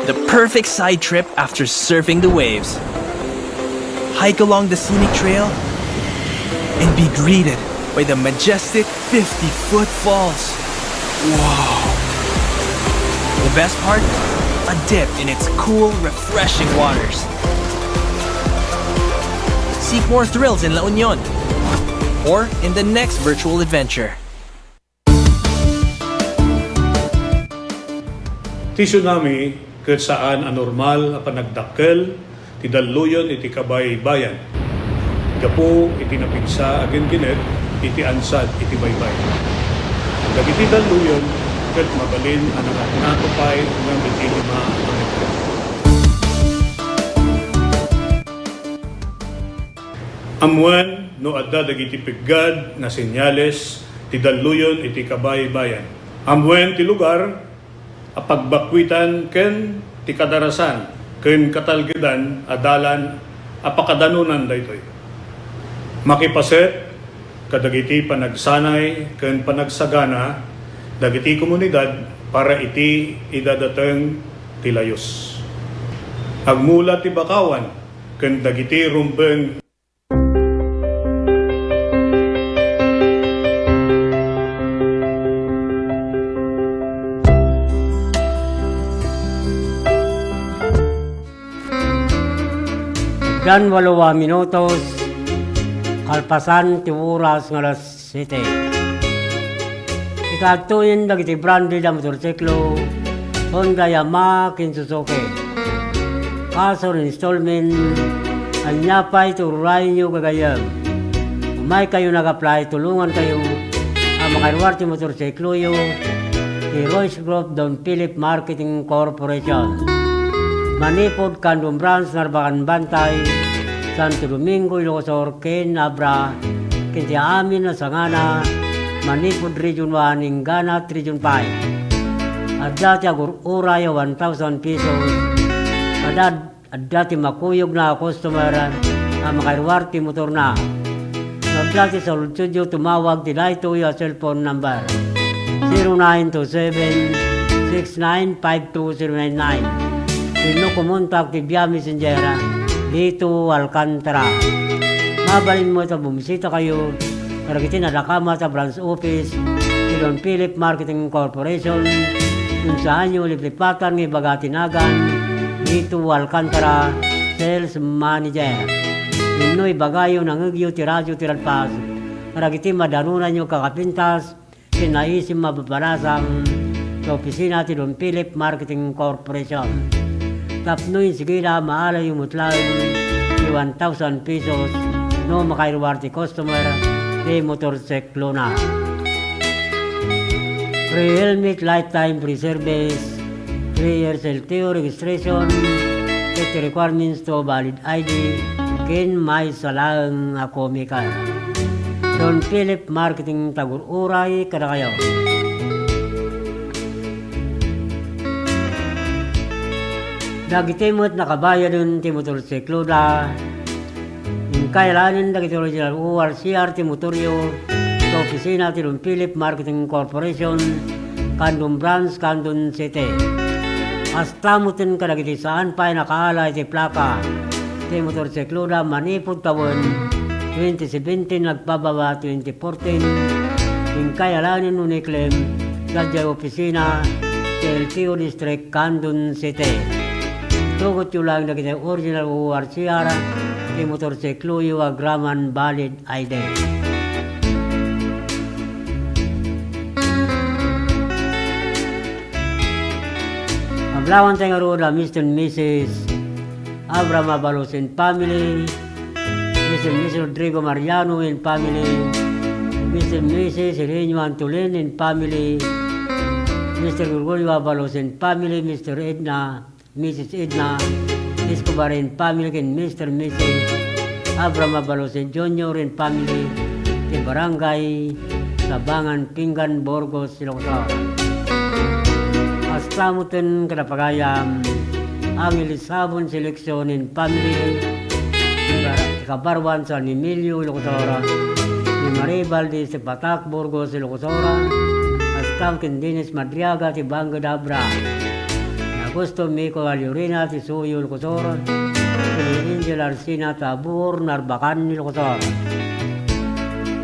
The perfect side trip after surfing the waves. Hike along the scenic trail and be greeted by the majestic 50-foot falls. Wow! The best part? A dip in its cool, refreshing waters. Seek more thrills in La Union or in the next virtual adventure. Ti tsunami ket saan anormal a panagdakkel ti daluyon iti kabay-bayan. Gapo iti napigsa agin kinet iti ansad iti baybay. Dagiti daluyon ket mabalin ang natupay ng iti 5 ang metro. Amuan no adda dagiti piggad na senyales ti daluyon iti kabay-bayan. Amuan ti lugar apagbakwitan ken ti kadarasan ken katalgedan adalan apakadanunan daytoy. Makipaset kadagiti panagsanay ken panagsagana dagiti komunidad para iti idadateng ti layos. Agmula ti bakawan ken dagiti rumbeng Dan 8 minutos, kalpasan ti oras nga alas 7. Ikatuin dagiti brandi da motorsiklo, Honda, Yamaha, ken Suzuki. Kaso installment, anyapay tururay nyo gagayam. Umay kayo nag-apply, tulungan kayo ang makaiwar ti motorsiklo yo, ni Royce Group Don Philip Marketing Corporation. Manipod Kandong Branch, Narbacan Bantay, Santo Domingo, Ilocos, Ken, Abra, Kinti Amin, Sangana, Manipod Region 1, Ingana, Region 5. At dati uray 1,000 pesos. At dati makuyog na customer ang makaiwar ti motor na. At dati sa studio tumawag ti dayto yung cellphone number 0927-695299. Sino kumontak ti Via Messenger dito Alcantara. Mabalin mo ito, bumisita kayo. Karagiti nadakama sa branch office ni Don Philip Marketing Corporation. Kung saan nyo liplipatan ng Bagatinagan dito Alcantara Sales Manager. Ninoy bagayo ng ugyo ti radyo ti ralpas. Karagiti madanunan nyo kakapintas. Kinaisim mababalasang sa opisina ti Don Philip Marketing Corporation. Tapnoy sige na maalay yung mutlaw ni 1,000 pesos no makairuwar ti customer di motorsiklo na. Free helmet, lifetime free service, 3 years LTO registration, set requirements to valid ID, kin may salang komika. Don Philip Marketing Tagur-Uray, kada kayo. Dagitimot nakabayan ti motorsiklo da. Yung kailanin dagiti original ORCR ti motoryo sa opisina ti Don Philip Marketing Corporation, Candon Branch, Candon City. Hasta mutin ka dagiti saan pa nakaala ti plaka ti motorsiklo da manipod tawon 2017 nagpababa 2014 yung kailanin uniklem sa di opisina ti LTO District, Candon City. Tugot yung lang dagiti original ORCR ti motorsiklo yung agraman valid ID. Ablawan tayo nga roon Mr. and Mrs. Abraham Abalos and family, Mr. and Mrs. Rodrigo Mariano and family, Mr. and Mrs. Irenio Antolin and family, Mr. Gregorio Abalos and family, Mr. Edna, Mrs. Edna Escobar and family, and Mr. and Mrs. Abraham Abalos and Junior and family, the barangay Sabangan, Pinggan, Burgos, Ilocos. Aslamutin kadapagayam ang Elisabon Seleksyon in family, Kabarwan San Emilio, Ilocos, ni Maribal de Patak, Burgos, Ilocos, Aslamutin Dinis Madriaga, ti Banga Dabra, Augusto Mico Aliorina, ti Suyo, Ilocos, ni Angel Arsina, Tabur, Narbacan, Ilocos.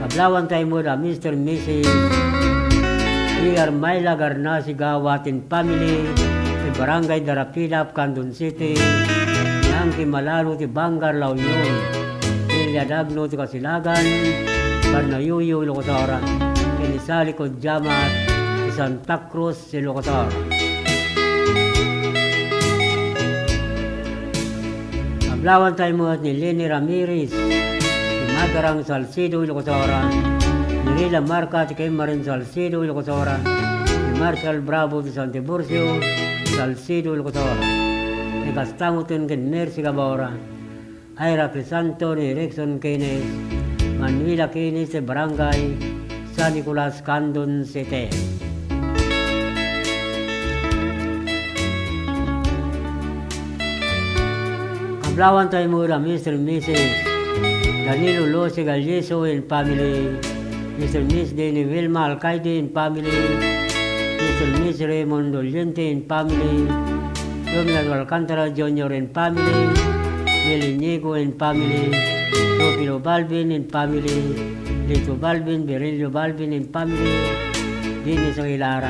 Ablawan tayo mo na Mr. and Mrs. Pierre Mayla Garnasi Gawatin family, ti Barangay Darapilap, Candon City, yang ti Malalo, ti Bangar, La Union, Ilya Dagno, ti Kasilagan, Barnayuyo, Ilocos, Kinisali, Kodjamat, ti Santa Cruz, Ilocos. Ablawan tayo mo ni Lenny Ramirez, ti Magarang Salcido, Ilocos, Nirila Marca, ti kay Marin Salcido, Ilocos, ti Marshall Bravo, ti San Tiburcio, Salcido, Ilocos, ti Castamutin, ken Mercy Cabora, Ira Crisanto, ni Rexon Keynes, Manuela Keynes, ti Barangay San Nicolas, Candon City. Kablawan tayo muna, Mr. and Mrs. Danilo Lose Galyeso and family, Mr. and Miss Denny Wilma Alcaide and family, Mr. and Miss Raymond Doliente and family, Domingo Alcantara Jr. and family, Melinigo and family, Rufino Balvin and family, Lito Balvin, Berilio Balvin and family, Dinis Aguilar,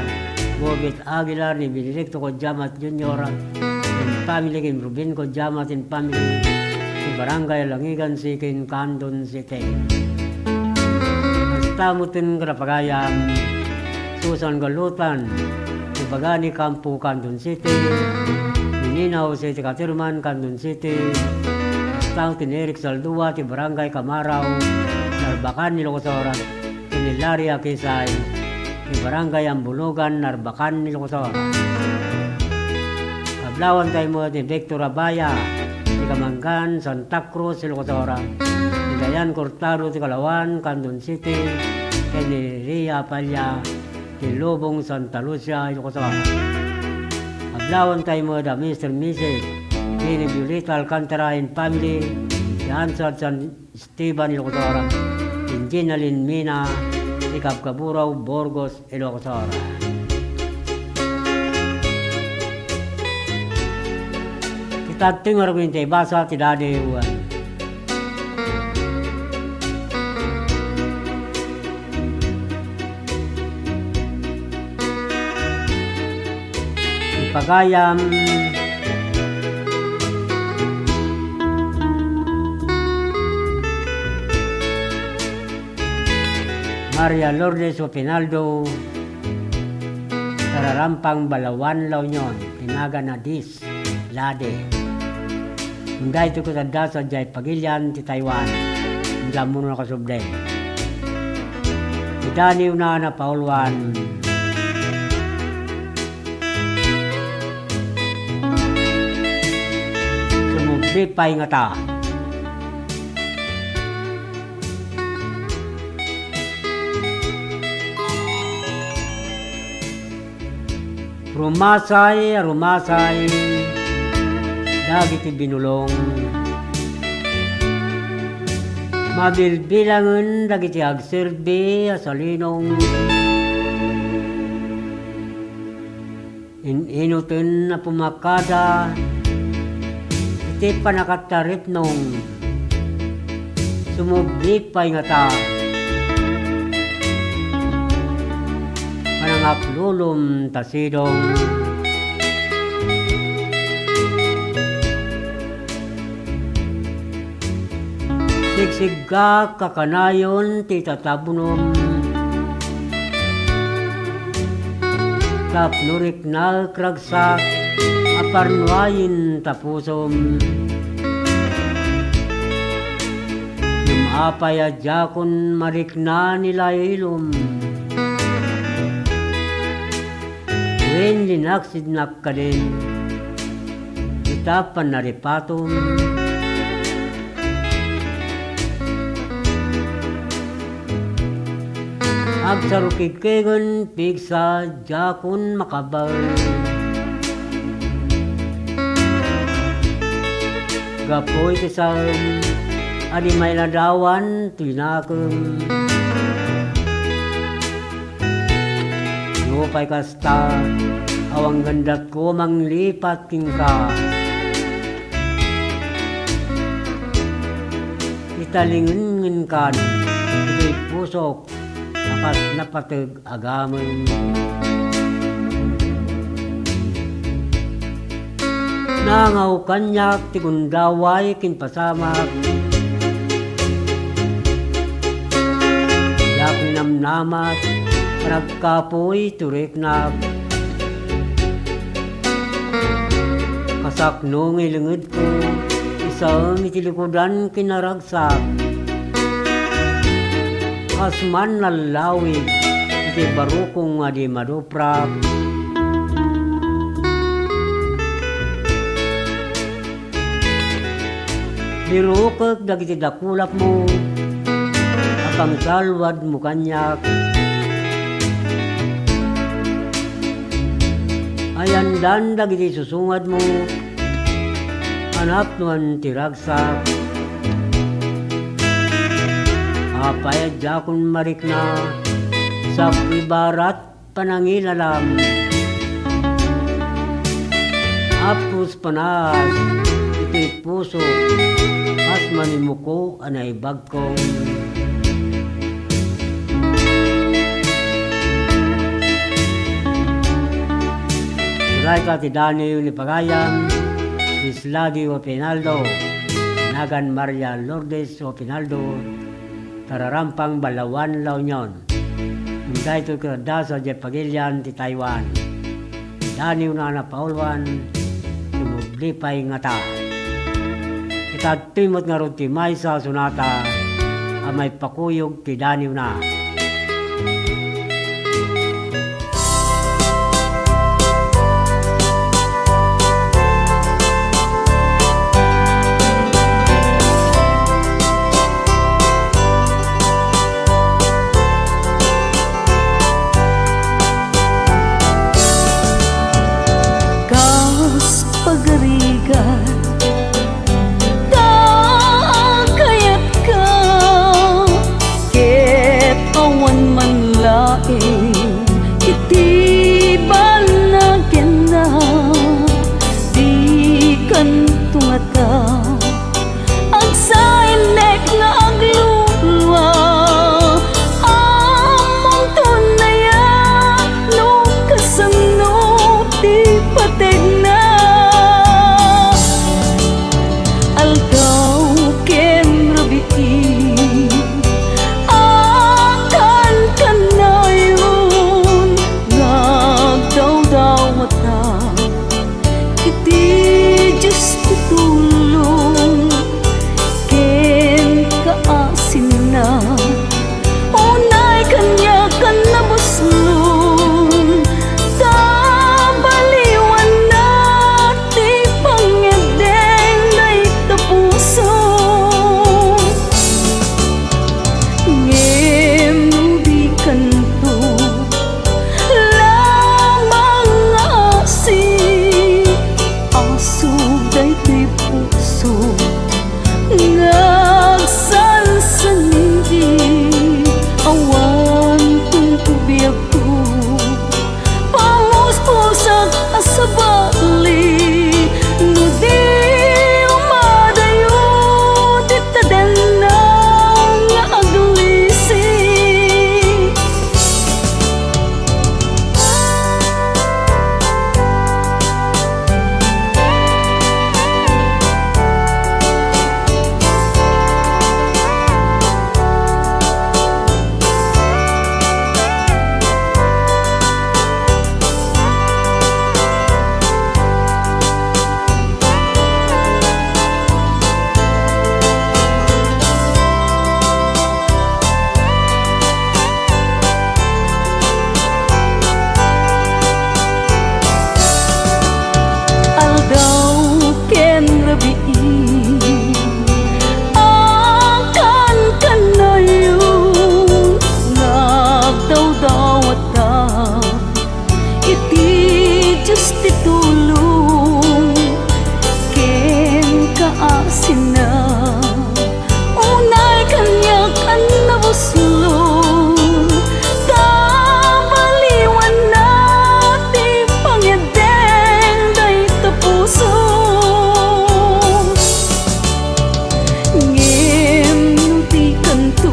Bobet Aguilar ni Benedicto Kodjamat Jr. and family, kin Rubin Kodjamat and family, si Barangay Langigan Sikin, Candon City. Tamutin kadapagayam Susan Galutan, si Bagani Campo, Candon City, Ninaw City Katirman, Candon City, Tamutin Eric Saldua, ti Barangay Kamaraw, Narbacan, Ilocos, Kinilaria Kisay, ti Barangay Ambulugan, Narbacan, Ilocos. Kablawan tayo mo ti Victor Abaya, ti Kamanggan, Santa Cruz, Ilocos, Dayan Cortado, ti Kalawan, Candon City, kay Ria Palya, ti Lubong, Santa Lucia, Ilocos. Ablawan tayo mo da Mr. and Mrs. Kini Violeta Alcantara and family, ti Ansad San Esteban, Ilocos, Inginalin Mina, ti Kapkaburaw, Burgos, Ilocos. Kita tingor ko yung basa ti Daddy Juan. Pagayam Maria Lourdes Opinaldo, Tararampang Balawan, La Union, Tinaga na Dis Lade. Munday ito ko tanda sa Jai Pagilian, ti Taiwan, hindi mo na kasubday. Idaniw na Paulwan, Lipay nga ta. Rumasay dagiti binulong. Mabilbilangan dagiti agserbi asalinong inutin na pumakada iti panakatarip nung sumublik pa'y nga ta panangaklulom tasidong sigsigga kakanayon ti tatabunom tapnurik na kragsak aparnuayin tapusom lumapay adjakon marikna nila ilom wen linaksidnak ka din itapan na ripatom agsarukikegan pigsa jakon makabal gapoy tisam adi may ladawan tinakam ngupay kasta awang gandat ko manglipat kingka italingin kan ito'y pusok akas napatag agaman nangaw kanyak ti gundaway kinpasamak yak namnamat nagkapoy turiknap kasaknong ilingid ko isang itilikudan kinaragsak kasman nalawig iti barukong adi maduprap dirukag dagiti dakulap mo akang salwad mo kanyak ayandan dagiti susungad mo anak nuan tiragsak apayad jakon marikna sa ibarat pananginalam apus panas iti puso as manimuko anay bagkong Suray ka ti Daniel ni Pagayam Isladi o Pinaldo Nagan Maria Lourdes o Pinaldo Tararampang Balawan La Union Munday to kada sa Jepagilian ti Taiwan Daniel na Paulwan Sumublipay nga ta Itatimot nga ron ti Maysa Sunata Amay pakuyog ti Daniel na Iti Diyos tutulong nga asin na unay kanya kan nabuslon tabaliwan na ti pangyadeng day tapuso ngem ti kanto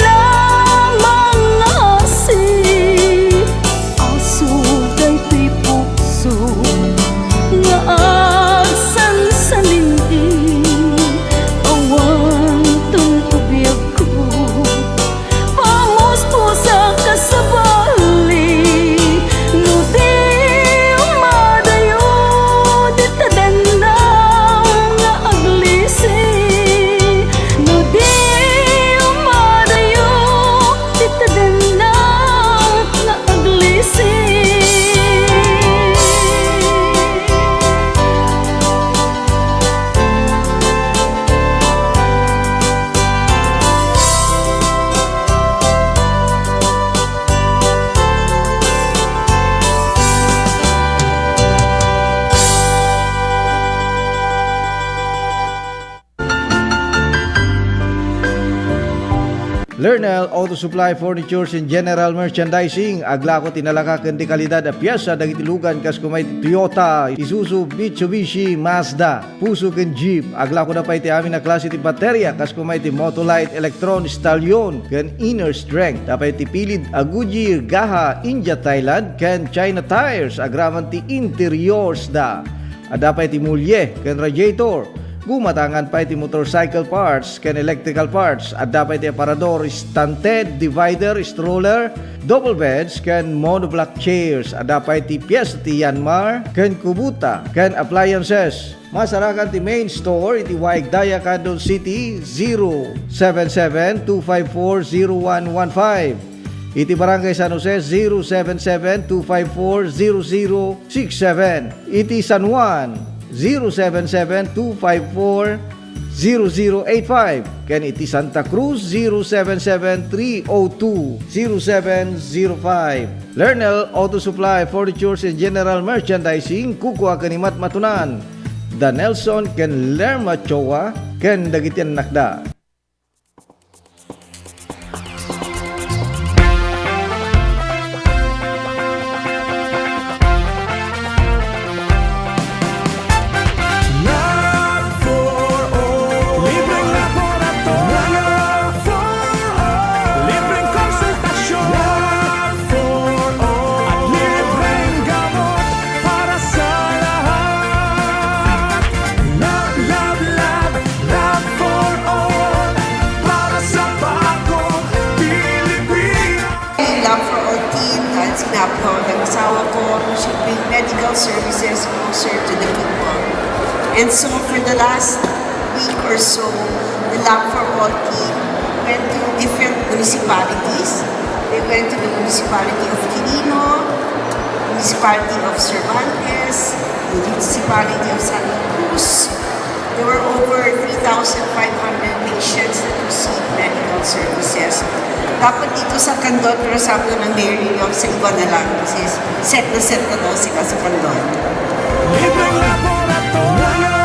lamang asi aso day ti puso nga asan sa lindi awan tong ubiyag ko pamos po sa kasabali no di umadayo di tadandaw nga aglisi no di umadayo di tadandaw nga aglisi. Lernel Auto Supply Furnitures and General Merchandising agla ko tinalaka ken di kalidad a piyesa dagiti lugan kas kumay Toyota, Isuzu, Mitsubishi, Mazda, Puso ken Jeep agla ko na pa iti amin na klase ti baterya kas kumay ti Motolite, Electron, Stallion ken Inner Strength dapat ti pilid a Goodyear, Gaha, India, Thailand ken China Tires agraman ti interiors da dapat ti mulye ken radiator gumatangan pa iti motorcycle parts ken electrical parts at dapat iti aparador, stunted, divider, stroller, double beds ken monoblock chairs at dapat iti piyesa ti Yanmar ken Kubota ken appliances. Masarakan ti main store iti Waigdaya, Quezon City 077-254-0115. Iti Barangay San Jose 077-254-0067. Iti San Juan 077-254-0085. Ken iti Santa Cruz 077-302-0705. Lernel Auto Supply Furnitures and General Merchandising kukuha kanimat matunan Da Nelson ken Lerma Chowa ken dagitian nakda. Medical services closer to the people. And so for the last week or so, the Lab for All team went to different municipalities. They went to the municipality of Quirino, municipality of Cervantes, the municipality of Santa Cruz. There were over 3,500 patients that received medical services. Dapat dito sa Candon, pero sabi ng Mayor yung sa iba na lang kasi set na daw sila sa Candon. Libreng laboratorio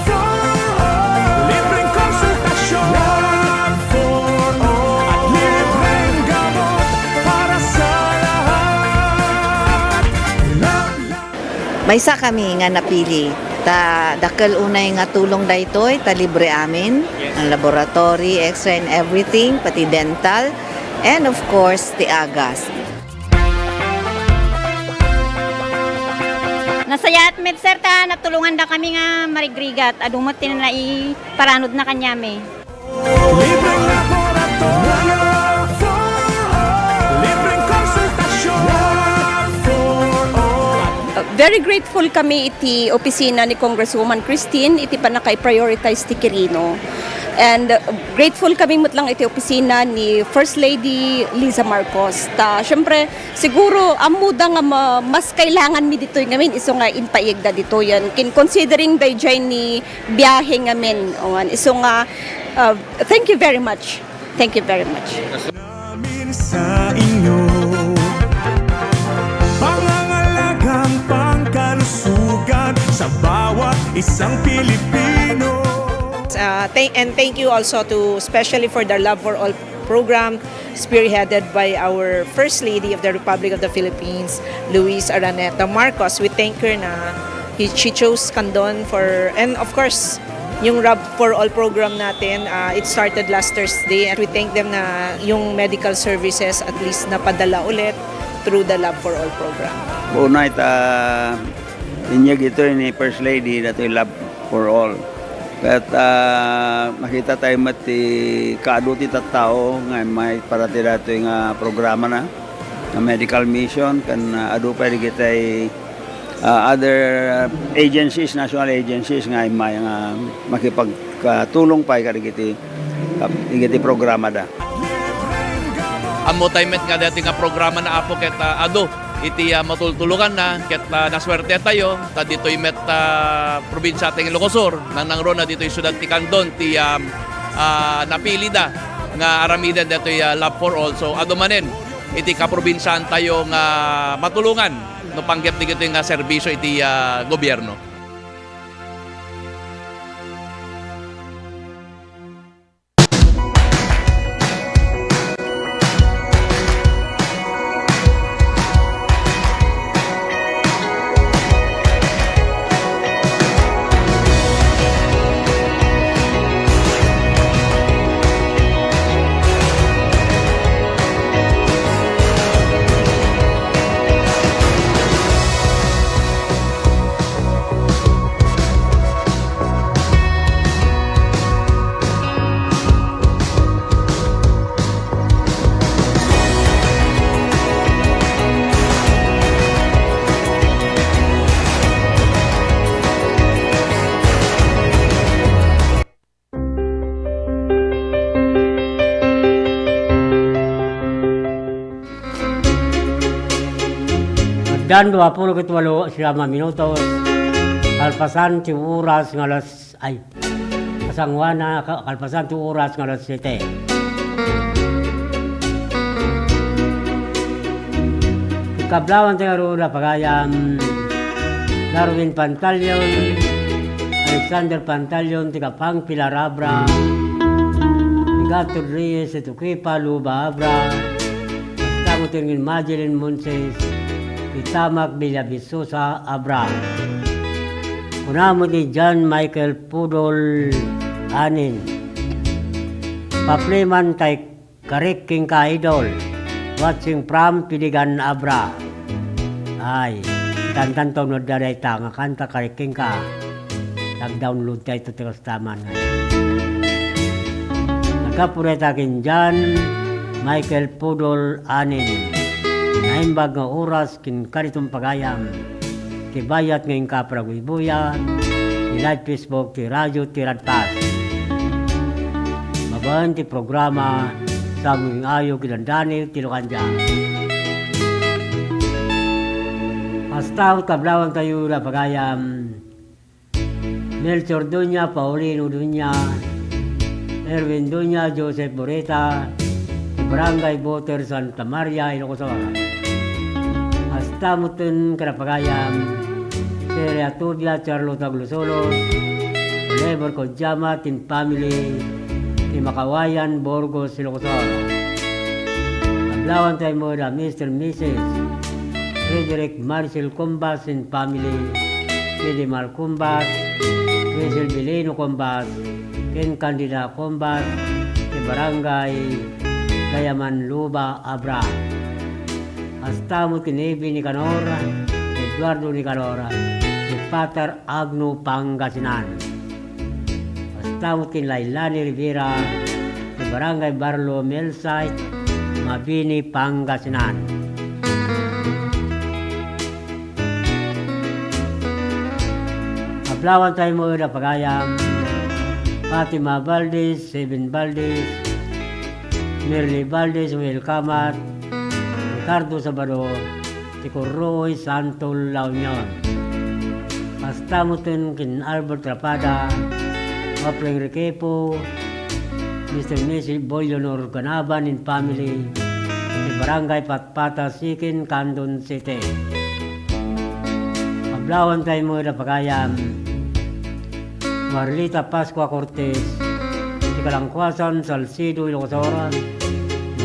for all, libreng konsultasyon for all, at libreng gamot para sa lahat. Maysa kami nga napili. Ta dakkel unay nga tulong daytoy ta libre amin ang laboratory, X-ray and everything, pati dental, and of course the agas. Nasayat med sir ta natulungan da kami nga marigrigat adumot tin na iparanod na kanyame. Libreng laboratorio for all, libreng konsultasyon for all. Very grateful kami iti opisina ni Congresswoman Christine iti panakay-prioritize ti Quirino. And grateful kami mutlang iti opisina ni First Lady Liza Marcos. Ta syempre siguro amuda nga mas kailangan mi ditoy ngamin iso nga inpaigda dito yan. Considering dayjay ni biyahe ngamin. Iso nga thank you very much. Thank you very much. Namin sa inyo pangangalagang pangkalusugan sa bawat bawat isang Pilipino. Thank you also to especially for the Love for All program spearheaded by our First Lady of the Republic of the Philippines, Luis Araneta Marcos. We thank her na she chose Candon for, and of course, yung Love for All program natin, it started last Thursday, and we thank them na yung medical services at least napadala ulit through the Love for All program. Una inyag ito ni First Lady na ito Love for All. At makita tayo mati kaaduti tattao nga may parati dato yung programa na medical mission kan adu pa kita other agencies, national agencies nga may makipagtulong pa kiti programa da. Amo tayo met nga dati nga programa na apo ket adu iti matultulugan na ket naswerte tayo ta ditoy met probinsya ting Ilocosur nang ron na ditoy syudad ti Candon ti napili da nga aramidan ditoy Love for All. So adu manen iti kaprobinsyan tayo nga matulungan no panggep ti kito nga serbisyo iti gobyerno. Dan 28 siyama minutos. Kalpasan ti oras nga alas kasangwana kalpasan ti oras nga alas 7. Kablawan ti arura pagayam Darwin Pantalyon, Alexander Pantalyon, ti Kapang Pilar Abra, ti Gator Reyes, ti Tukipa Luba Abra, Tamo tingin Madeline Monses, Itamak Villavisosa Abra. Kunamo ni John Michael Pudol Anin. Papliman tay Kariking Kaidol. Watching from Piligan Abra. Ay, tantan-tong daday ta nga kanta Kariking ka. Nag-download tayo ito tikas taman. Nagkapuret akin John Michael Pudol Anin. Naimbag nga oras kin karitong pagayam. Tibayat ngayong kapragwibuya. Ti live Facebook, ti radyo, ti radpas. Mabahan ti programa sa mga ayo kilandani, ti Lokanja. Hasta kablawan tayo na pagayam. Melchor Dunya, Paulino Dunya, Erwin Dunya, Joseph Boreta, Barangay Boter Santa Maria, Ilocosur. Hasta mutun karapagayam, Seria Tubia, Charlotte Aglusolos, Oliver Kodjama, Tin Family, Tin Makawayan, Borgos, Ilocosur. Kablawan tayo mo na Mr. Mrs. Frederick Marcel Cumbas and Family, Edimar Cumbas, Rizal Bileno Cumbas, Ken Candida Cumbas, Ti Barangay Gayaman Luba Abra. Hasta mo Tinevi Nicanor, Eduardo Nicanor, si Pater Agno Pangasinan. Hasta mo Lailani Rivera, si Barangay Barlo Melsite, Mabini Pangasinan. Kaplawan tayo mo na pagayam, Fatima Valdez, Seven Valdez, Merly Valdez, Will Kamat, Ricardo Sabado, Ticoroy, Santol, La Union. Hasta mo kin Albert Rapada, Mapling Requepo, Mr. Mrs. Boylonor Ganaban in Family, di Barangay Patpata, Sikin, Candon City. Pablawan tayo mo na pagayam, Marlita Pascua Cortez, ti Kalangkwasan, Salcido, Ilocos Oras,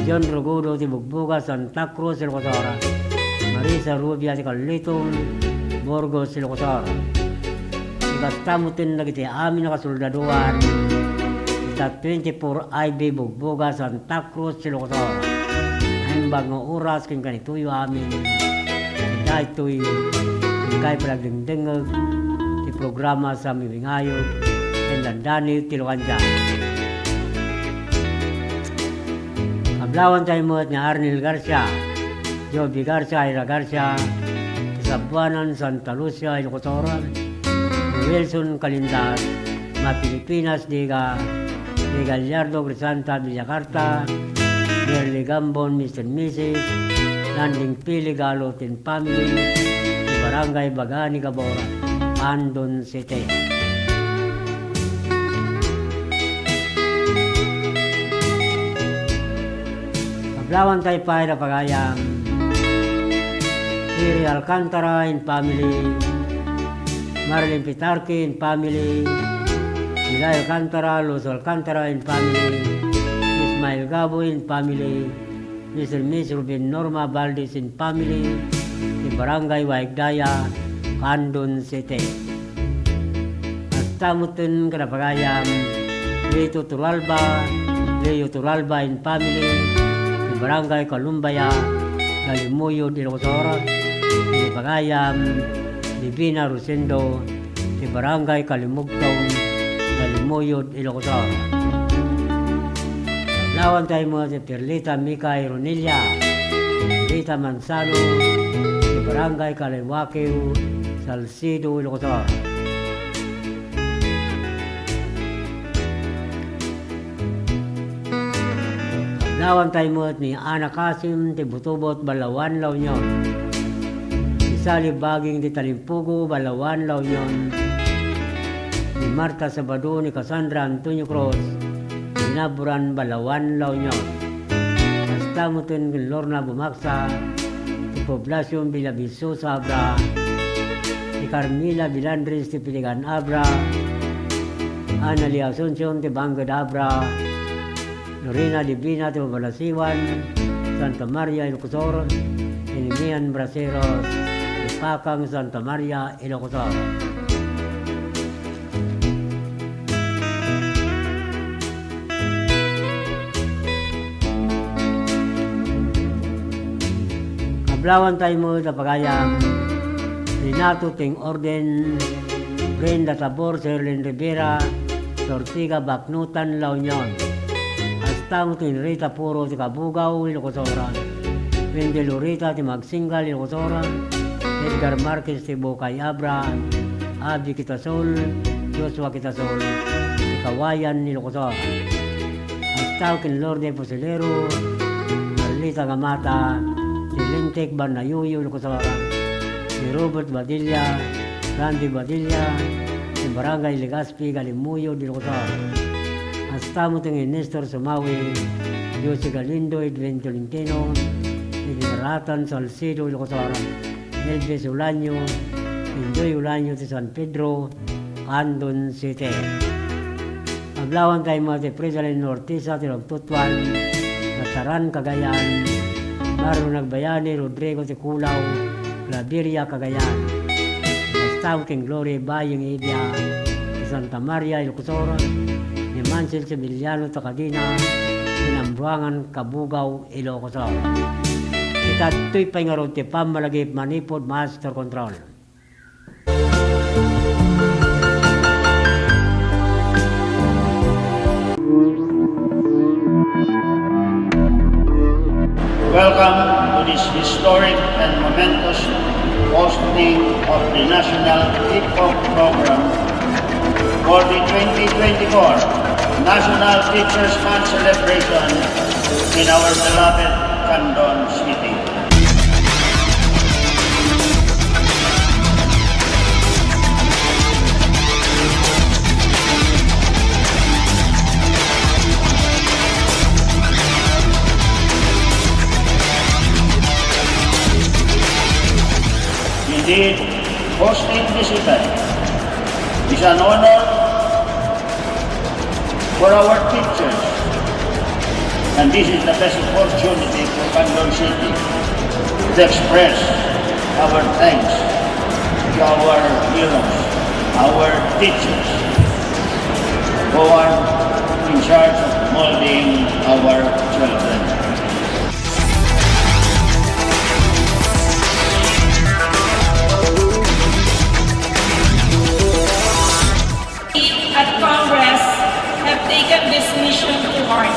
John Rogudo, ti Bugbuga, Santa Cruz, Ilocos Oras, Marisa Rubia, ti Carliton, Burgos, Ilocos Oras. Ikastamutin lagi ti amin na kasoldaduan, sa 24 IB Bugbuga, Santa Cruz, Ilocos Oras. Ang bagong oras kung kanituyo amin, dahil ito'y kay palagdingdingag, ti programa sa Mibingayog, and Landani, Tilokanja. Kablawan tayo mo ni Arnel Garcia, Joby Garcia, Ira Garcia, Sabuanan, Santa Lucia, Ilocos Oras, Wilson Calindas, Pilipinas, Diga Gallardo, Crisanta, Villacarta, Merly Gambon, Mr. and Mrs., Landing Pili, Galotin Family, Barangay Bagani, Cabora, Andon City. Kablawan tayo pa na pagayam, Siri Alcantara in family, Marilyn Pitarque in family, Miguel Alcantara, Luz Alcantara in family, Ismael Gabo in family, Mr. and Miss Ruben Norma Valdez in family, di Barangay Waigdaya, Andon City. Astamutin kanapagayam, Leo Turalba in family, di Barangay Kalumbaya, Galimuyo, Ilocos Oras, di Pagayam, Divina Rosendo, di Barangay Kalimugtong, Galimuyo, Ilocos Oras. Lawan tayo mo si Perlita Mika Ironilla, Rita Manzano, si Barangay Kaliwakeo, Salcido, Ilocos Oras. Lawan tayo mo ni Ana Kasim, ti Butubot, Balawan, La Union. Si Sally Baging, ti Talimpugo, Balawan, La Union. Ni Marta Sabado, ni Cassandra Antonio Cruz, Naburan, Balawan, La Union. Astamutin kay Lorna Bumaksa, ti Poblacion Villaviso sa Abra, ti Carmila Vilandres, ti Piligan Abra, Anali Asuncion, ti Bangod Abra, Lorena Divina, ti Mabalasiwan, Santa Maria, Ilocos Oras, Inimian Braceros, ti Pakang, Santa Maria, Ilocos Oras. Kablawan tayo mo sa pagayam, Renato Ting Orden, Brenda Tabor, Serlin Rivera, Tortiga Baknutan, La Union. Astang Tin Rita Puro, ti Kabugaw, Ilocos Oras. Wendy Lurita, ti Magsingal, Ilocos Oras. Edgar Marquez, ti Bocay Abra, Abdi Kitasol, Joshua Kitasol, ti Kawayan, Ilocos Oras. Astang Kin Lorde Posilero, Marlita Gamata, si Lintek Barnayuyo, Ilocos Oras, si Robert Badilla, Randy Badilla, si Barangay Legazpi, Galimuyo, Ilocos Oras. Astamo ting Nestor Sumawi, Jose Galindo, Edwin Tolentino, si Dinaratan, Salcido, Ilocos Oras, Elvis Ulanyo, Indoy Ulanyo, si San Pedro, Andon City. Maglawan tayo mga si President Ortiza, Tilogtutuan, Nataran, Cagayan, Maro Nagbayani, Rodrigo Tikulaw, Claveria, Cagayan. Bastaw King Glory, Bayang Ibia, Santa Maria, Ilocos Oras, ni Mansel Similiano, Takadina, Sinambuangan, Kabugaw, Ilocos Oras. Kita tuy paingarod ti Pamalagip, Manipod, Master Control. Welcome to this historic and momentous hosting of the National Hip-Hop Program for the 2024 National Teachers Month celebration in our beloved Candon City. Indeed, hosting this event is an honor for our teachers. And this is the best opportunity for Candon City to express our thanks to our heroes, our teachers, who are in charge of molding our children. At Congress have taken this mission to heart.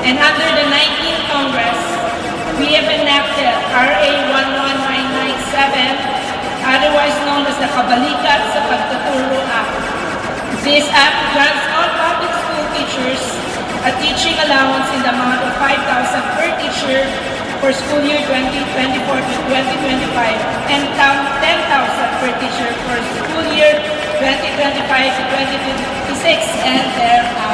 And under the 19th Congress, we have enacted RA 11997, otherwise known as the Kabalikat sa Pagtuturo Act. This act grants all public school teachers a teaching allowance in the amount of 5,000 per teacher for school year 2024 to 2025 and 10,000 per teacher for school year 2025 to 2026 and thereafter.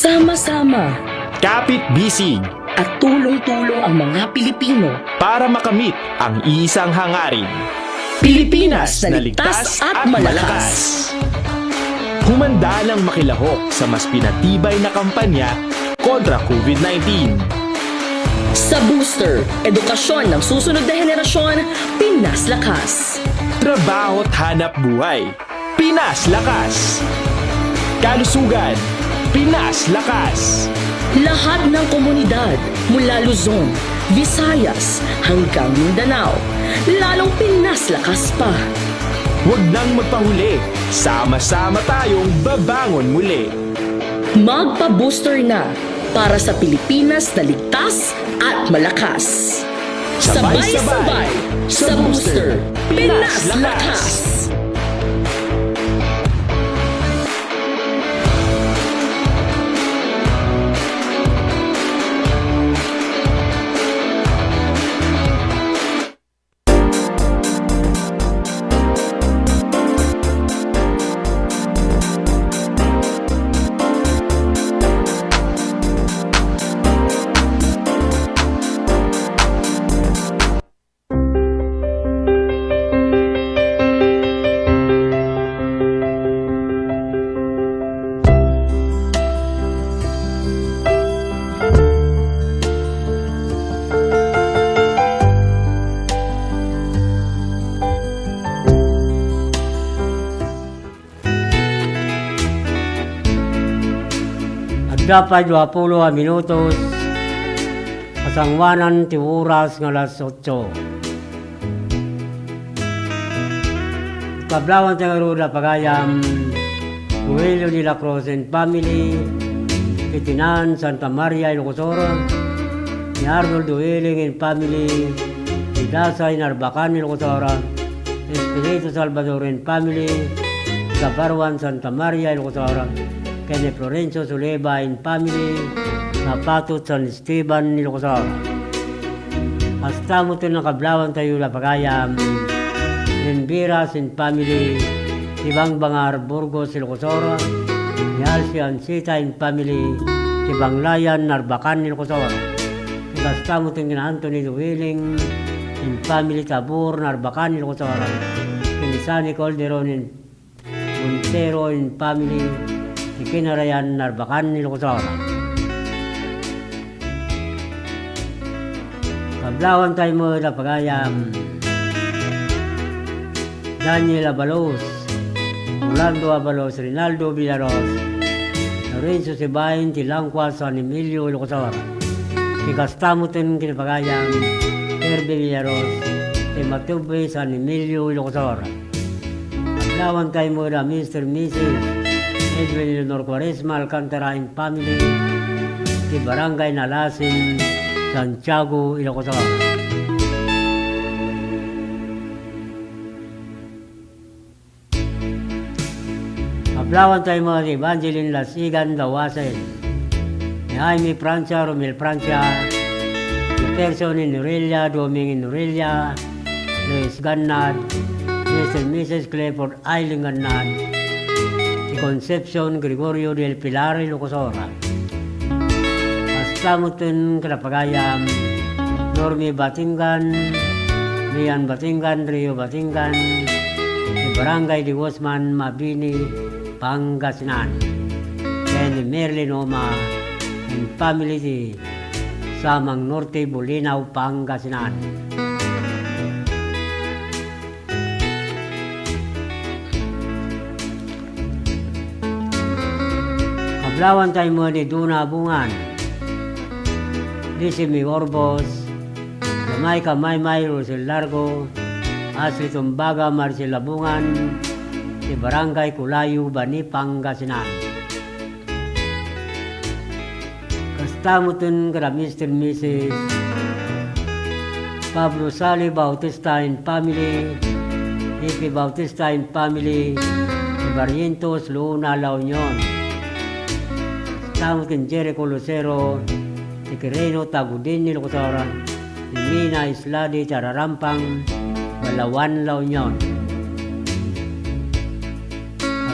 Sama-sama Kapit-bisig at tulong-tulong ang mga Pilipino para makamit ang isang hangarin. Pilipinas na ligtas at malakas. Humanda ng makilahok sa mas pinatibay na kampanya kontra COVID-19. Sa booster, edukasyon ng susunod na henerasyon, Pinas Lakas. Trabaho at hanap buhay, Pinas Lakas. Kalusugan, Pinas Lakas. Lahat ng komunidad mula Luzon, Visayas hanggang Mindanao, lalong Pinas Lakas pa. Huwag nang magpahuli, sama-sama tayong babangon muli. Magpa-booster na para sa Pilipinas na ligtas at malakas. Sabay-sabay sa booster, Pinas Lakas. Dapat 20 minutos pasangwanan ti oras ng alas 8. Kablawan tayo ruda pagayam Duelio de la Cruz and Family Kitinan Santa Maria Ilocosoro ni Arnold Dueling and Family Idasay Narbacan Ilocosoro Espiritu Salvador and Family Kaparwan Santa Maria Ilocosoro Kene Florencio Suleba in Family, Napatot San Esteban, Ilocosoro. Hasta mo ito nakablawan tayo lapagayam, Nenbiras in Family, Ibang Bangar, Burgos, Ilocosoro, Yalsi Ansita in Family, Ibang Layan, Narbacan, Ilocosoro. Hasta mo ito Anthony Duwiling in Family, Tabur, Narbacan, Ilocosoro. Kinisani Calderon in Montero in Family, Ikinarayan, Narbacan, Ilocosoro. Kablawan tayo mo na pagayam Daniel Abalos, Orlando Abalos, Rinaldo Villaros, Lorenzo Sibayin, Tilangqua, San Emilio, Ilocosoro. Kikastamutin kinapagayam Herbe Villaros, Timatube, San Emilio, Ilocosoro. Kablawan tayo mo na Mr. Mrs. Edwin Leonor Quaresma, Alcantara in Family, di Barangay Nalasin, Santiago, Ilocosoro. Kablawan tayo mga ni Evangeline Lasigan Dawasen, ni Jaime Francia, Romel Francia, ni Person ni Norelia, Doming Norelia, Luis Gannad, Mr. and Mrs. Clifford Eileen Gannad, si Concepcion Gregorio del Pilar Ilocosora, Aslamutin Kalapagayam, Normi Batingan, Lian Batingan, Rio Batingan, si Barangay di Guzman, Mabini, Pangasinan, and Merlin Oma and family di Samang Norte, Bulinaw, Pangasinan. Kablawan tayo mo ni Duna Bungan, Lizzie Orbos, Jamaica Maymay, Rosel Largo, Asli Tumbaga, Marcela Bungan, si Barangay Kulayu, Bani, Pangasinan. Kastamutin kada Mr. and Mrs. Pablo Sali Bautista and family, Ipi Bautista and family, si Barrientos, Luna, La Union. Kastamutin Jericho Lucero, si Quireno Tagudin, Ilocosora, si Mina Isladi, Chararampang, Balawan, La Union.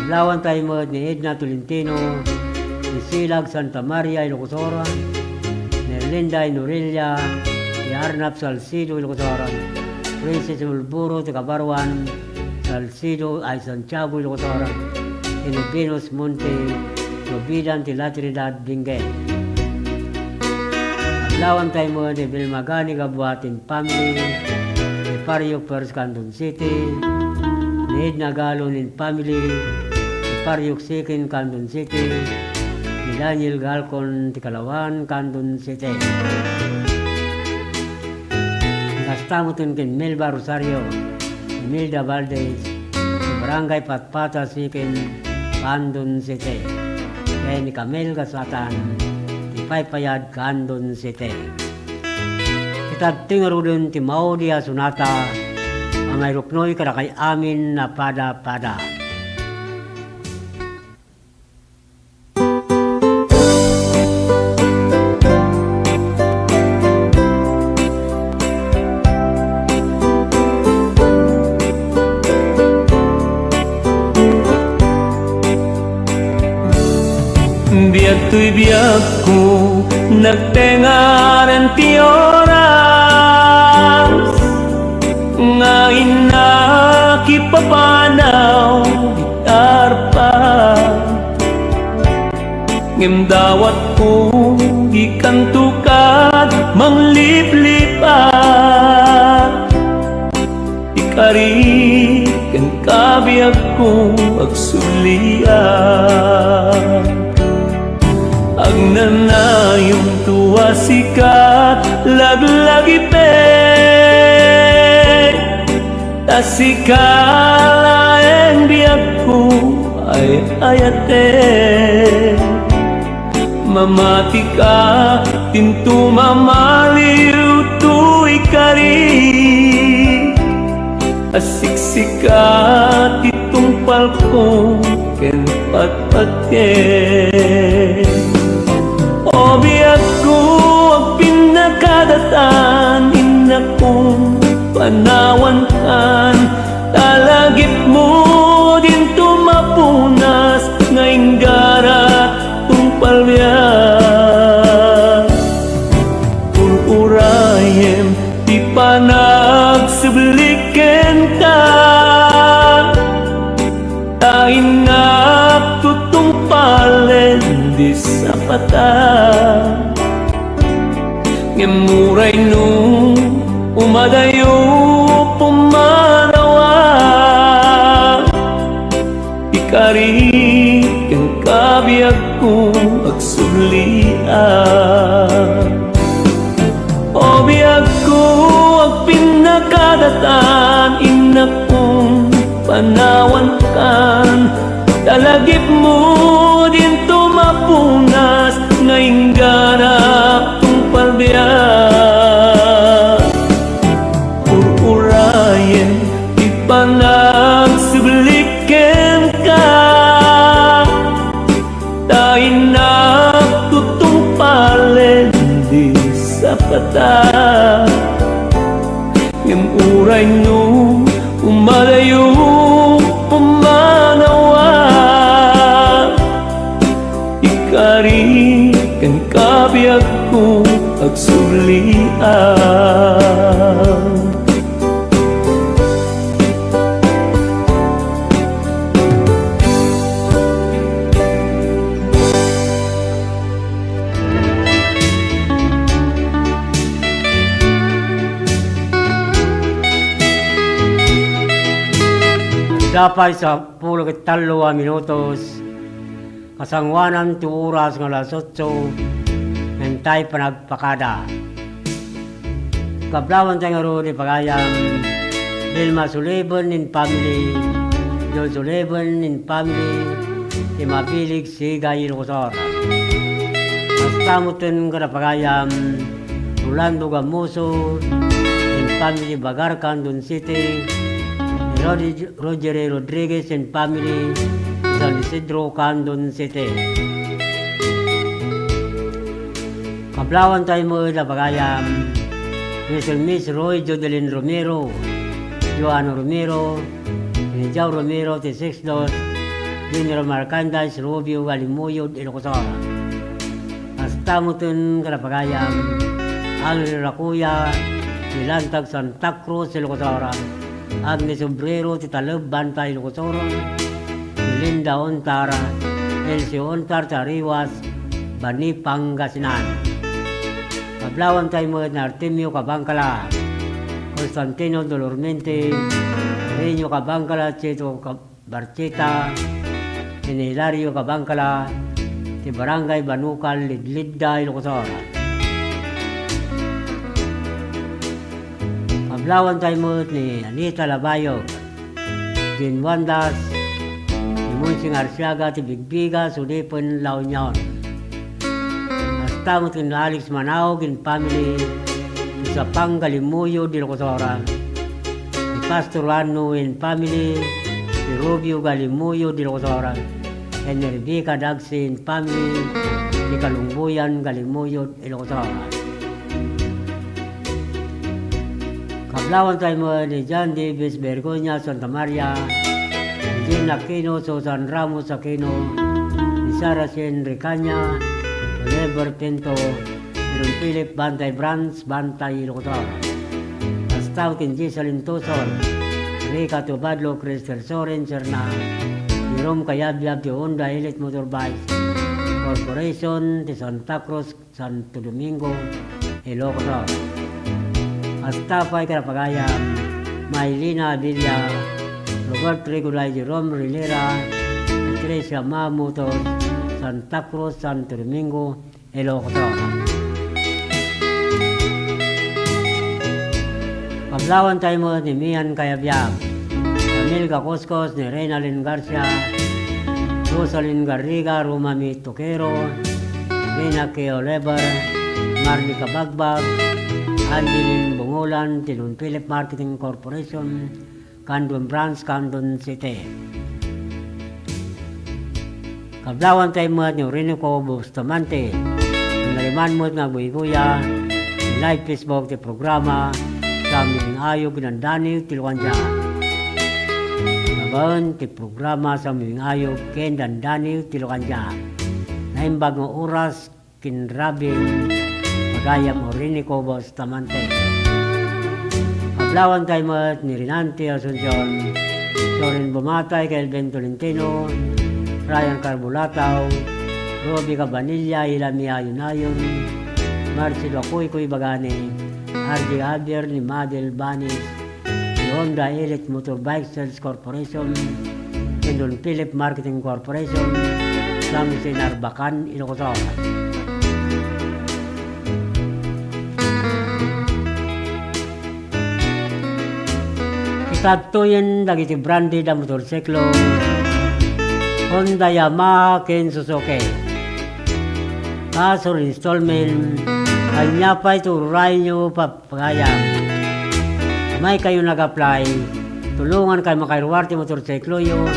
Kablawan tayo mo ni Edna Tolentino, ni Silag Santa Maria, Ilocosora, ni Erlinda Inurelia, ni Arnab Salcido, Ilocosora, Princess Mulburo, Tikabarwan, Salcido, ay Santiago, Ilocosora, ni Venus Monte, Lobidan, Tilatrinidad, Benguet. Kablawan tayo mo ni Bilmagani, Gabuatin family, ni Pario First Canton City, ni Edna Galon in family, ni Pariok Sikin, Canton City, ni Daniel Galcon, Tikalawan, Canton City. Kastamutin kin Melba Rosario, ni Milda Valdez, ni Barangay Patpata Sikin, Canton City. Kaya ni Camel Gasatan, ni Paypayad, Canton City. Kita tingarudin ti Maudi Asunata, ang ay ruknoy kada kay amin na pada-pada. Biagto'y biag ko, nagtengaran ti oras, nga inakipapanaw di arpa. Ngem dawat ko, gikan tukad, mangliplipat. Ikari, kan kabiag ko, agsulian. Ang nanayong tuwa sikat, laglagi pe, tasikala ang biyak ko ay ayate. Mamati ka, tinto mamaliw tu'y kari, asiksikat itong palko, ken patpatke. O biyak ko ang pinakadatan, inakong panawan kan, talagip mo din tumapunas, ngayong garat tung palbiyak. Ururayem, di panagsubliken ka, tain nga tutong palen di sa pata. Ngemuray nung umadayo pumarawa, ikari kang kabiyak ko agsulian. O biyag ko ang pinakadatan, inakong panawan kan, talagip mo din tumapunas, ngayong ganap tung palbiyak. Ururayen, di panagsubliken ka, mata Yang uray no umalayo pumanawa Ikari kan kabiyak ko agsulian Dapat sa 13 minutos, kasangwanan 2 oras ng alas 8, mentay panagpakada. Kablawan tayo ro ni Pagayam, Vilma Sullivan in family, John Sullivan in family, Imapilig Sigay Ilocosor. Kastamutin ka na Pagayam, Rolando Gamuso in family, Bagar, Candon City, Roger Rodriguez and family, San Isidro, Candon City. Kablawan tayo mo na Pagayam, Mr. Miss Roy Jodelin Romero, Joano Romero, Inijaw Romero, T6 Junior Marcandas, Rubio Galimuyod, Ilocosor. Hasta mo tun ka na Pagayam, Angel Racuya, Nilantag Santa Cruz, Ilocosor. Agnes Obrero, Titalab, Bantay, Ilocosor, Linda Ontar, Elsie Ontar, Tariwas, Bani, Pangasinan. Kablawan tayo mo na Artemio Cabangcala, Constantino Dolormente, Reño Cabangcala, Cheto Barcheta, Hilario Cabangcala, ti Barangay Banukal, Lidlidda, Ilocosor. Kablawan tayo mo ni Anita Labayog, Jin Wandas, ni Munsing Arsiaga, ti Bigbiga, Sulipon, La Union. Hasta mo ni Alex Manao, Gin family, sa Panggalimuyo, Ilocosora. Ni Pastor Ano in family, ni Rubio Galimuyo, Ilocosora. And ni Rebecca Dagsi in family, ni Kalungbuyan, Galimuyo, Ilocosora. Kablawan tayo mo ni John Davis Bergonya, Santa Maria, ni Jean Aquino, Susan Ramos Aquino, ni Sarah Sien Ricanya, Oliver Pinto, ni Ron Philip Bantay Brands, Bantay Ilocosor. Hasta kin Giselin Tuson, Rica Tubadlo, Crystal Soren, Serna, ni Rom Kayabyab, ti Honda Elite Motorbikes Corporation, ti Santa Cruz, Santo Domingo, Ilocosor. Hasta pa ka na Pagayam, Maylina Villa, Robert Regulay, Jerome Rilera, Teresa Mamutos, Santa Cruz, Santo Domingo, Ilocosor. Kablawan tayo mo ni Mian Kayabyab, Camille Gacoskos, ni Reynalyn Garcia, Rosalyn Garriga, Romami Toquero, Rina K. Olever, Marnie Kabagbag, Angeline Bungulan, Tilon Philip Marketing Corporation, Candon Branch, Candon City. Kablawan tayo mo ni Rinico Bustamante, naliman mo nga buhay-buya, live Facebook ti programa, sa aming ayog ng Dani, Tilwanja. Nabaon ti programa sa aming ayog, ken dan Dani, Tilwanja. Naimbag ng oras, kinrabing, Pagayam o Rinico Bustamante. Kablawan tayo mo ni Rinante Asuncion, Sorin Bumatay, Kelvin Tolentino, Ryan Carbulataw, Roby Cabanilla, Ilamia Yunayon, Marcelo Kuy Bagani, RJ Javier ni Madel Banis, ni Honda Elite Motorbike Sales Corporation, Indon Philip Marketing Corporation, Samson Arbacan, Ilocosor. Tatuyin dagiti brandi da motorsiklo, Honda, Yamaha, ken Suzuki. Kaso installment, kanya pa ituray nyo Pagayam. May kayo nag-apply, tulungan kayo makairuwarte motorsiklo yun,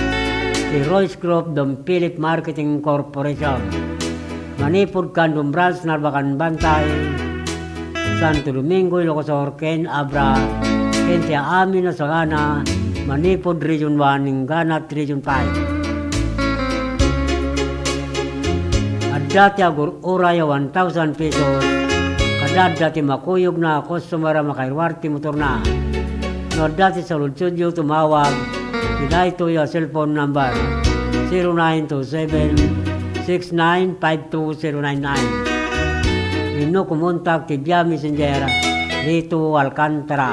si Royce Group, Don Philip Marketing Corporation. Manipur Candon Branch, Narbacan Bantay, Santo Domingo, Ilocosur, Ken Abra, Ken Tia Amin na Sagana, Manipod Region 1, Ninganat Region 5. At dati agur uraya 1,000 pesos, kadad dati makuyog na customer makairwarti motor na. No dati sa Lutsudio tumawag, Tiday to your cellphone number 0927-6952-099. Ino kumontak ti Via Messenger dito Alcantara.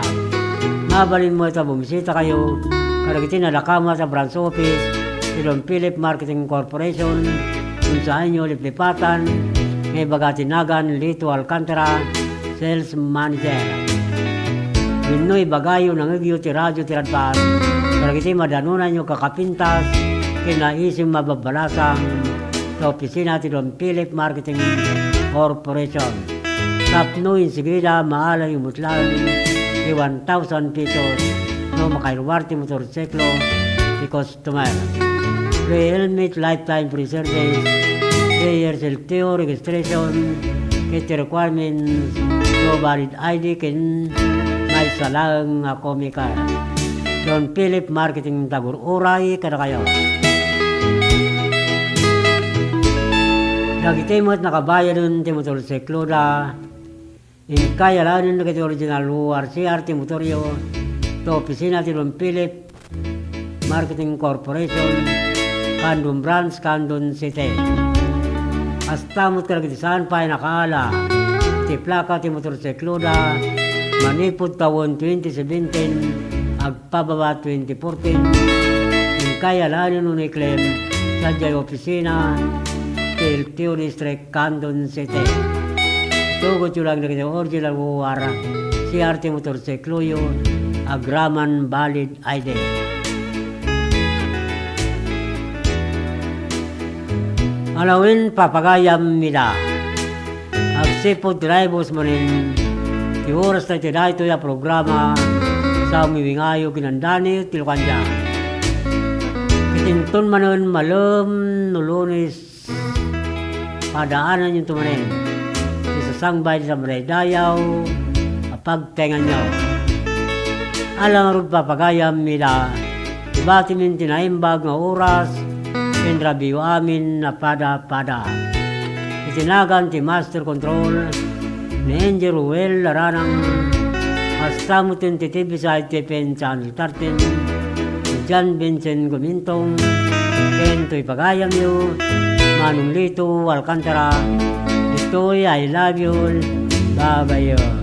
Mabalin mo ito, bumisita kayo. Karagiti na nakama sa branch office, Silon Philip Marketing Corporation, kung saan nyo liplipatan, may bagatinagan dito Alcantara, Sales Manager. Ino'y bagayo ng igyo ti radyo ti radpan, karagiti madanunan nyo kakapintas, kinaisim mababalasang sa opisina ti Don Philip Marketing Corporation. Tapno insigrida maala yung mutlan ti 1,000 pesos no makailwarti motorsiklo ti customer. Free helmet, lifetime free service, 3 years LTO registration, kiti requirements, no valid ID kin may salang komika. Don Philip Marketing Tagur Uray kada kayo. Nagitimot nakabayan ti motorsiklo da kaya lang na kiti original RCR ti motoryo to opisina ti Don Philip Marketing Corporation Kandun Branch, Kandun City. Hasta mo kiti saan pa nakaala ti plaka ti motorsiklo da manipod tawon 2017 agpababa 2014 kaya lang nun i-claim sa jay opisina ti LTO District, Kandun City. Tugot yung lang na kita original war CRT motorsiklo yun agraman valid ID. Alawin papagayam nila agsipod drivers mo rin ti oras na tinay ito yung programa sa umiwingayo kinandani tilukanja. Kitinton manon malum nulunis padaanan yung tumanin. Isasangbay sa Maray Dayaw, apagtengan nyo. Alang rod papagayam nila, ibati min tinaimbag nga oras, pinrabiyo amin na pada-pada. Itinagan ti Master Control, ni Angel Ruel laranang, hasta mo tintitib sa ITPN Channel 13, ni John Vincent Gumintong, kento'y pagayam nyo, Manong Lito Alcantara, ito'y I love you, babayo.